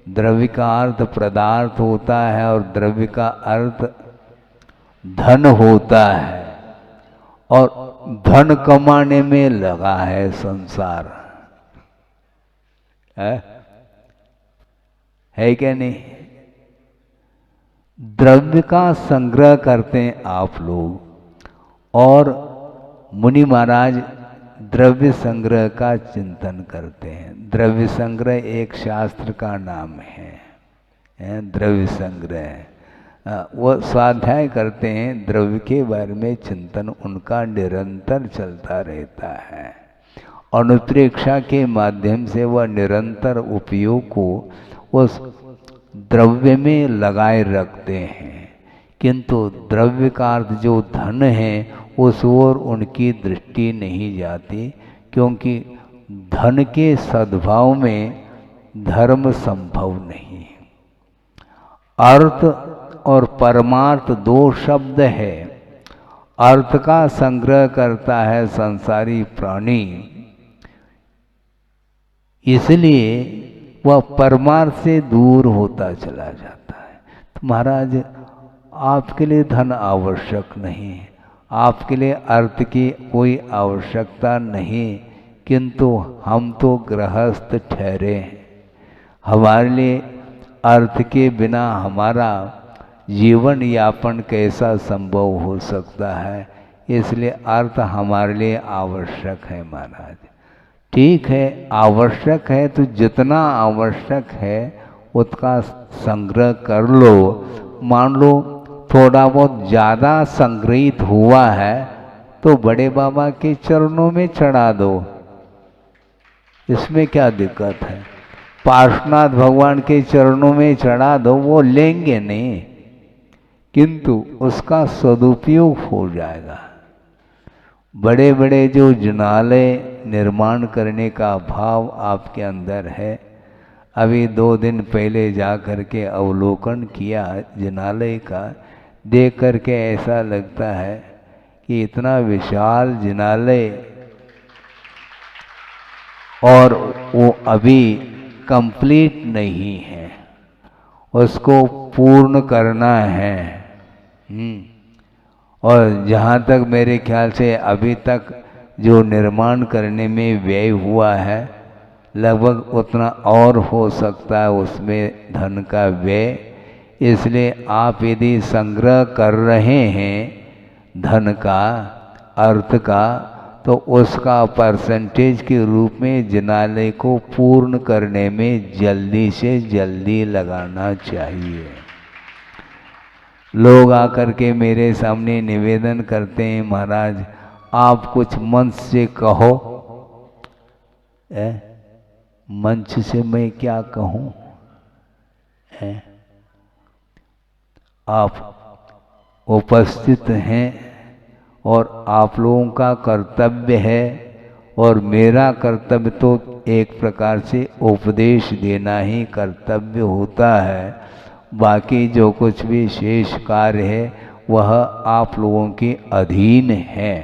द्रव्य का अर्थ पदार्थ होता है और द्रव्य का अर्थ धन होता है। और धन कमाने में लगा है संसार, है क्या नहीं? द्रव्य का संग्रह करते हैं आप लोग, और मुनि महाराज द्रव्य संग्रह का चिंतन करते हैं। द्रव्य संग्रह एक शास्त्र का नाम है द्रव्य संग्रह। वो स्वाध्याय करते हैं, द्रव्य के बारे में चिंतन उनका निरंतर चलता रहता है। अनुप्रेक्षा के माध्यम से वह निरंतर उपयोग को उस द्रव्य में लगाए रखते हैं, किंतु द्रव्य का अर्थ जो धन है उस ओर उनकी दृष्टि नहीं जाती, क्योंकि धन के सद्भाव में धर्म संभव नहीं है। अर्थ और परमार्थ दो शब्द है। अर्थ का संग्रह करता है संसारी प्राणी, इसलिए वह परमार्थ से दूर होता चला जाता है। तो महाराज आपके लिए धन आवश्यक नहीं है, आपके लिए अर्थ की कोई आवश्यकता नहीं, किंतु हम तो गृहस्थ ठहरे हैं। हमारे लिए अर्थ के बिना हमारा जीवन यापन कैसा संभव हो सकता है, इसलिए अर्थ हमारे लिए आवश्यक है महाराज। ठीक है, आवश्यक है तो जितना आवश्यक है उसका संग्रह कर लो। मान लो थोड़ा बहुत ज़्यादा संग्रहित हुआ है तो बड़े बाबा के चरणों में चढ़ा दो, इसमें क्या दिक्कत है? पार्श्वनाथ भगवान के चरणों में चढ़ा दो, वो लेंगे नहीं, किंतु उसका सदुपयोग हो जाएगा। बड़े बड़े जो जिनालय निर्माण करने का भाव आपके अंदर है, अभी 2 दिन पहले जा कर के अवलोकन किया जिनालय का, देख कर के ऐसा लगता है कि इतना विशाल जिनालय और वो अभी कंप्लीट नहीं है, उसको पूर्ण करना है। और जहाँ तक मेरे ख्याल से अभी तक जो निर्माण करने में व्यय हुआ है, लगभग उतना और हो सकता है उसमें धन का व्यय। इसलिए आप यदि संग्रह कर रहे हैं धन का, अर्थ का, तो उसका परसेंटेज के रूप में जिनालय को पूर्ण करने में जल्दी से जल्दी लगाना चाहिए। लोग आकर के मेरे सामने निवेदन करते हैं, महाराज आप कुछ मंच से कहो। मंच से मैं क्या कहूँ? आप उपस्थित हैं और आप लोगों का कर्तव्य है, और मेरा कर्तव्य तो एक प्रकार से उपदेश देना ही कर्तव्य होता है। बाकी जो कुछ भी शेष कार्य है वह आप लोगों के अधीन है।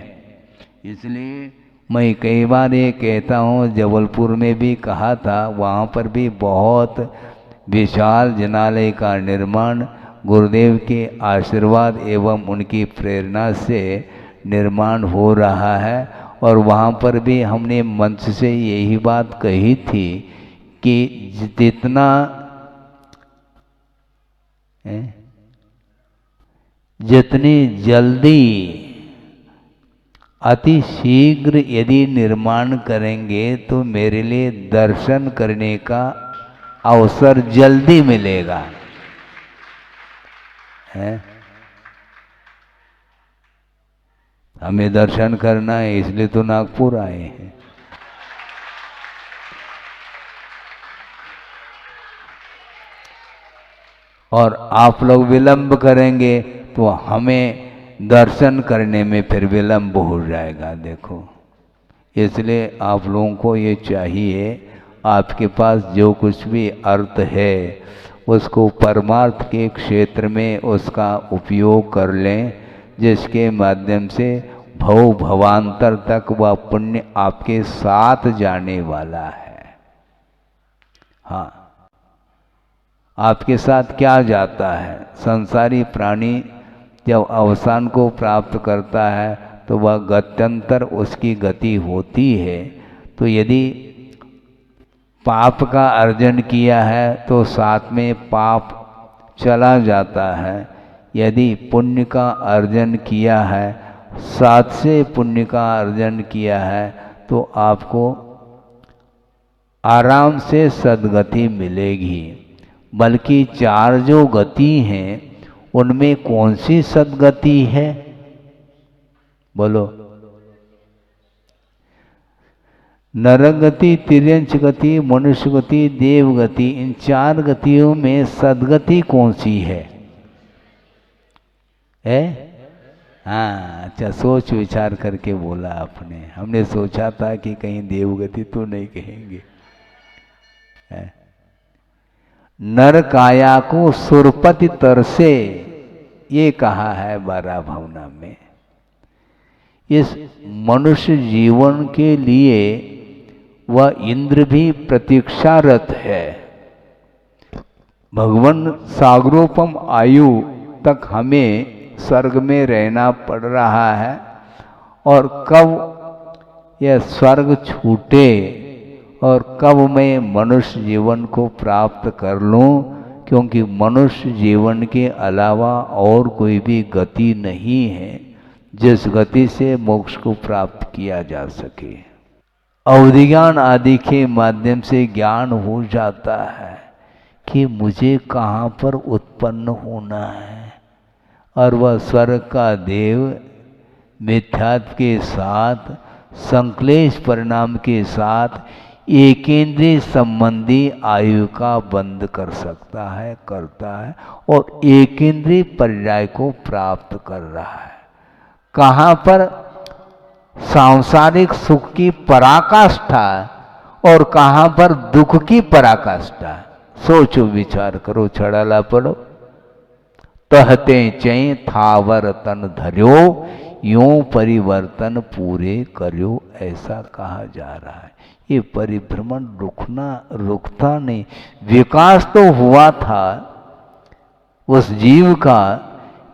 इसलिए मैं कई बार ये कहता हूँ, जबलपुर में भी कहा था, वहाँ पर भी बहुत विशाल जिनालय का निर्माण गुरुदेव के आशीर्वाद एवं उनकी प्रेरणा से निर्माण हो रहा है। और वहाँ पर भी हमने मंच से यही बात कही थी कि जितना जितनी जल्दी अति शीघ्र यदि निर्माण करेंगे तो मेरे लिए दर्शन करने का अवसर जल्दी मिलेगा। हमें दर्शन करना है, इसलिए तो नागपुर आए हैं। और आप लोग विलंब करेंगे तो हमें दर्शन करने में फिर विलंब हो जाएगा। देखो, इसलिए आप लोगों को ये चाहिए, आपके पास जो कुछ भी अर्थ है उसको परमार्थ के क्षेत्र में उसका उपयोग कर लें, जिसके माध्यम से भव भवांतर तक वह पुण्य आपके साथ जाने वाला है। हाँ, आपके साथ क्या जाता है? संसारी प्राणी जब अवसान को प्राप्त करता है तो वह गत्यंतर उसकी गति होती है। तो यदि पाप का अर्जन किया है तो साथ में पाप चला जाता है, यदि पुण्य का अर्जन किया है, साथ से पुण्य का अर्जन किया है, तो आपको आराम से सद्गति मिलेगी। बल्कि चार जो गति हैं उनमें कौन सी सद्गति है? बोलो। नरक गति, तिर्यंच गति, मनुष्य गति, देव गति, इन चार गतियों में सद्गति कौन सी है? हाँ, अच्छा, सोच विचार करके बोला आपने। हमने सोचा था कि कहीं देवगति तो नहीं कहेंगे। नर काया को सुरपति तरसे, ये कहा है 12 भवना में। इस मनुष्य जीवन के लिए वह इंद्र भी प्रतीक्षारत है। भगवान सागरोपम आयु तक हमें स्वर्ग में रहना पड़ रहा है, और कब यह स्वर्ग छूटे और कब मैं मनुष्य जीवन को प्राप्त कर लूं, क्योंकि मनुष्य जीवन के अलावा और कोई भी गति नहीं है जिस गति से मोक्ष को प्राप्त किया जा सके। अवधि ज्ञान आदि के माध्यम से ज्ञान हो जाता है कि मुझे कहाँ पर उत्पन्न होना है, और वह स्वर्ग का देव मिथ्यात्व के साथ, संक्लेश परिणाम के साथ एकेंद्रीय संबंधी आयु का बंद कर सकता है, करता है, और एकेंद्रीय पर्याय को प्राप्त कर रहा है। कहाँ पर? सांसारिक सुख की पराकाष्ठा, और कहाँ पर दुख की पराकाष्ठा। सोचो विचार करो, छड़ाला पड़ो। कहते चै थावर तन धर्यो, यूं परिवर्तन पूरे करो, ऐसा कहा जा रहा है। ये परिभ्रमण रुकता नहीं। विकास तो हुआ था उस जीव का,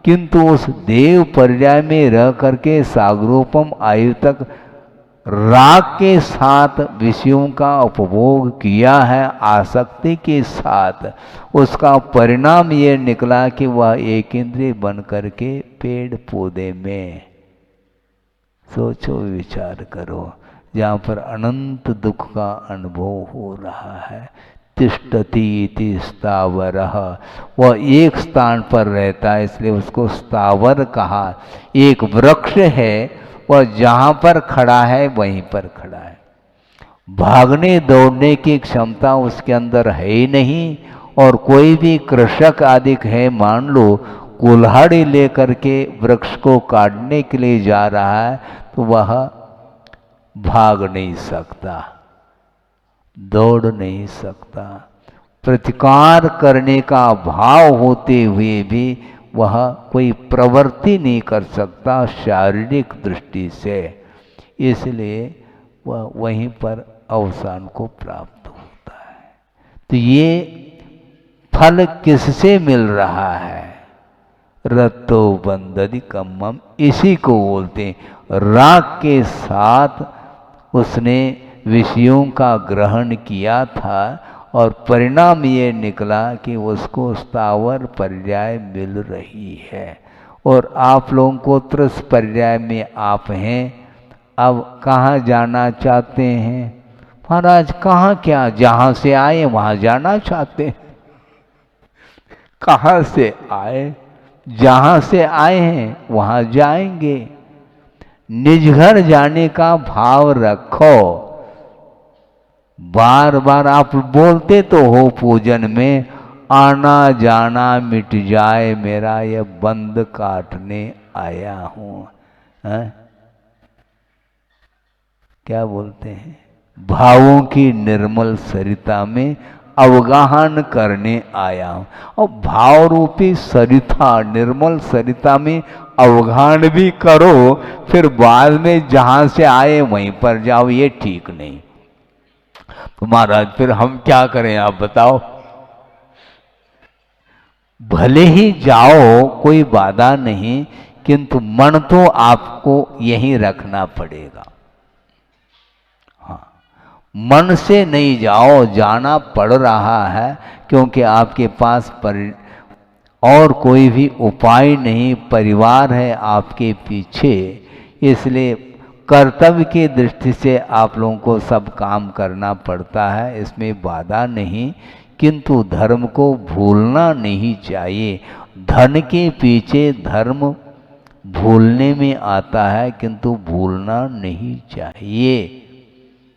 किंतु उस देव पर्याय में रह करके सागरोपम आयु तक राग के साथ विषयों का उपभोग किया है, आसक्ति के साथ। उसका परिणाम ये निकला कि वह एक इंद्रिय बन करके पेड़ पौधे में, सोचो विचार करो, जहाँ पर अनंत दुख का अनुभव हो रहा है। तिष्ठति इति स्थावरः, वह एक स्थान पर रहता है, इसलिए उसको स्थावर कहा। एक वृक्ष है, वह जहाँ पर खड़ा है वहीं पर खड़ा है। भागने दौड़ने की क्षमता उसके अंदर है ही नहीं। और कोई भी कृषक आदि है, मान लो कुल्हाड़ी लेकर के वृक्ष को काटने के लिए जा रहा है, तो वह भाग नहीं सकता, दौड़ नहीं सकता। प्रतिकार करने का भाव होते हुए भी वह कोई प्रवृत्ति नहीं कर सकता शारीरिक दृष्टि से, इसलिए वह वहीं पर अवसान को प्राप्त होता है। तो ये फल किससे मिल रहा है? रतो बंददि कम्मम, इसी को बोलते हैं। राग के साथ उसने विषयों का ग्रहण किया था, और परिणाम ये निकला कि उसको स्थावर पर्याय मिल रही है। और आप लोगों को त्रस पर्याय में आप हैं। अब कहाँ जाना चाहते हैं? महाराज कहाँ क्या, जहाँ से आए वहाँ जाना चाहते हैं। कहाँ से आए? जहाँ से आए हैं वहाँ जाएंगे। निज घर जाने का भाव रखो। बार बार आप बोलते तो हो पूजन में, आना जाना मिट जाए मेरा, यह बंद काटने आया हूँ। क्या बोलते हैं? भावों की निर्मल सरिता में अवगाहन करने आया हूँ। और भाव रूपी सरिता, निर्मल सरिता में अवगाहन भी करो, फिर बाद में जहाँ से आए वहीं पर जाओ, ये ठीक नहीं। तो महाराज फिर हम क्या करें, आप बताओ? भले ही जाओ, कोई बाधा नहीं, किंतु मन तो आपको यहीं रखना पड़ेगा। हाँ, मन से नहीं जाओ, जाना पड़ रहा है क्योंकि आपके पास और कोई भी उपाय नहीं, परिवार है आपके पीछे, इसलिए कर्तव्य की दृष्टि से आप लोगों को सब काम करना पड़ता है, इसमें बाधा नहीं, किंतु धर्म को भूलना नहीं चाहिए। धन के पीछे धर्म भूलने में आता है, किंतु भूलना नहीं चाहिए।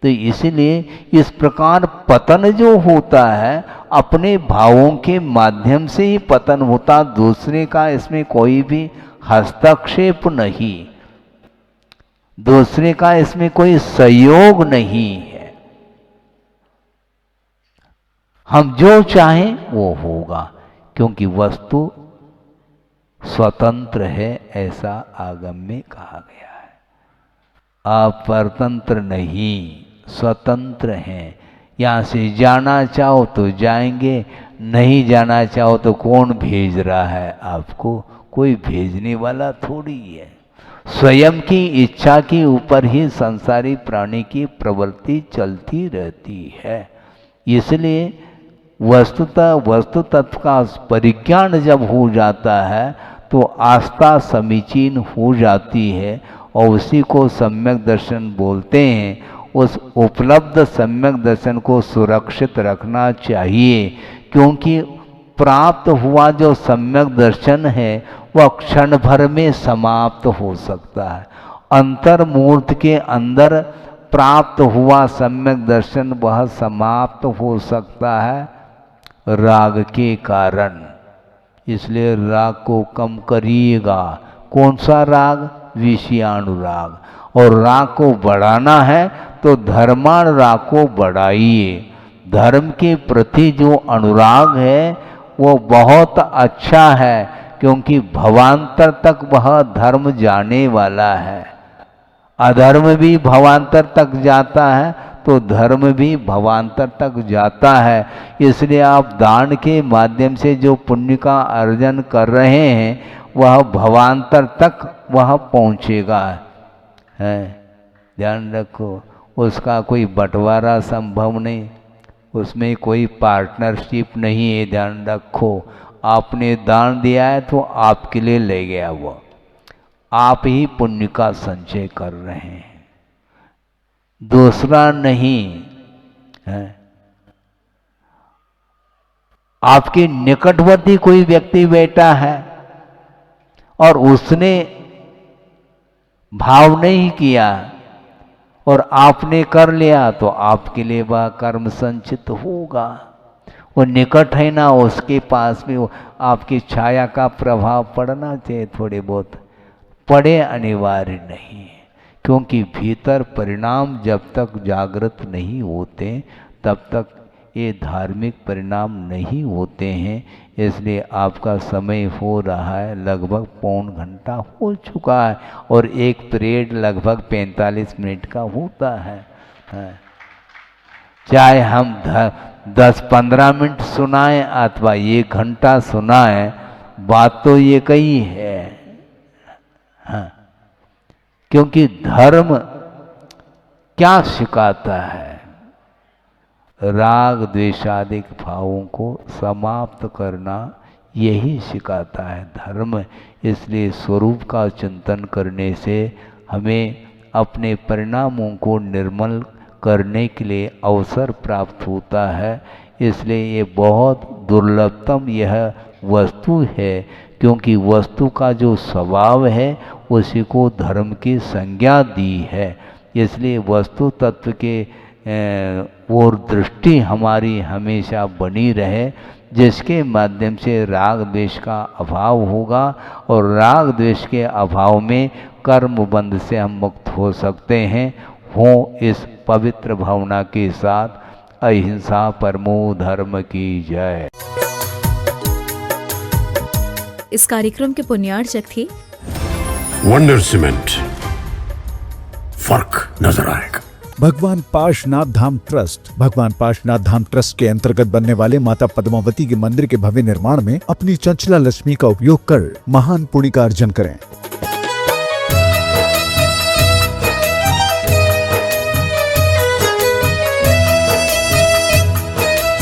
तो इसलिए इस प्रकार पतन जो होता है अपने भावों के माध्यम से ही पतन होता, दूसरे का इसमें कोई भी हस्तक्षेप नहीं, दूसरे का इसमें कोई सहयोग नहीं है। हम जो चाहें वो होगा, क्योंकि वस्तु स्वतंत्र है, ऐसा आगम में कहा गया है। आप परतंत्र नहीं, स्वतंत्र हैं। यहाँ से जाना चाहो तो जाएंगे, नहीं जाना चाहो तो कौन भेज रहा है आपको? कोई भेजने वाला थोड़ी है। स्वयं की इच्छा के ऊपर ही संसारी प्राणी की प्रवृत्ति चलती रहती है। इसलिए वस्तु तत्व का परिज्ञान जब हो जाता है तो आस्था समीचीन हो जाती है और उसी को सम्यक दर्शन बोलते हैं। उस उपलब्ध सम्यक दर्शन को सुरक्षित रखना चाहिए, क्योंकि प्राप्त हुआ जो सम्यक दर्शन है वह क्षण भर में समाप्त हो सकता है। अंतर्मूर्त के अंदर प्राप्त हुआ सम्यक दर्शन वह समाप्त हो सकता है राग के कारण। इसलिए राग को कम करिएगा। कौन सा राग? विषयानुराग। और राग को बढ़ाना है तो धर्मानुराग को बढ़ाइए। धर्म के प्रति जो अनुराग है वो बहुत अच्छा है, क्योंकि भवांतर तक वह धर्म जाने वाला है। अधर्म भी भवांतर तक जाता है तो धर्म भी भवांतर तक जाता है। इसलिए आप दान के माध्यम से जो पुण्य का अर्जन कर रहे हैं वह भवांतर तक वह पहुँचेगा। है, ध्यान रखो, उसका कोई बंटवारा संभव नहीं, उसमें कोई पार्टनरशिप नहीं है। ध्यान रखो, आपने दान दिया है तो आपके लिए ले गया वो, आप ही पुण्य का संचय कर रहे हैं, दूसरा नहीं है। आपके निकटवर्ती कोई व्यक्ति बैठा है और उसने भाव नहीं किया और आपने कर लिया तो आपके लिए वह कर्म संचित होगा। वो निकट है ना, उसके पास में आपकी छाया का प्रभाव पड़ना चाहिए, थोड़े बहुत पड़े, अनिवार्य नहीं, क्योंकि भीतर परिणाम जब तक जागृत नहीं होते तब तक ये धार्मिक परिणाम नहीं होते हैं। इसलिए आपका समय हो रहा है, लगभग पौन घंटा हो चुका है और एक पीरियड लगभग 45 मिनट का होता है। चाहे हम 10-15 मिनट सुनाएं अथवा 1 घंटा सुनाएं, बात तो एक ही है। हाँ, क्योंकि धर्म क्या सिखाता है? राग द्वेषादिक भावों को समाप्त करना, यही सिखाता है धर्म। इसलिए स्वरूप का चिंतन करने से हमें अपने परिणामों को निर्मल करने के लिए अवसर प्राप्त होता है। इसलिए ये बहुत दुर्लभतम यह वस्तु है, क्योंकि वस्तु का जो स्वभाव है उसी को धर्म की संज्ञा दी है। इसलिए वस्तु तत्व के और दृष्टि हमारी हमेशा बनी रहे, जिसके माध्यम से राग द्वेष का अभाव होगा और राग द्वेष के अभाव में कर्म बंध से हम मुक्त हो सकते हैं। हो इस पवित्र भावना के साथ अहिंसा परमो धर्म की जय। इस कार्यक्रम के पुण्यार्चक थे वंडर सीमेंट, फर्क नजर आएगा। भगवान पार्श्वनाथ धाम ट्रस्ट। भगवान पार्श्वनाथ धाम ट्रस्ट के अंतर्गत बनने वाले माता पद्मावती के मंदिर के भव्य निर्माण में अपनी चंचला लक्ष्मी का उपयोग कर महान पुण्य का अर्जन करें।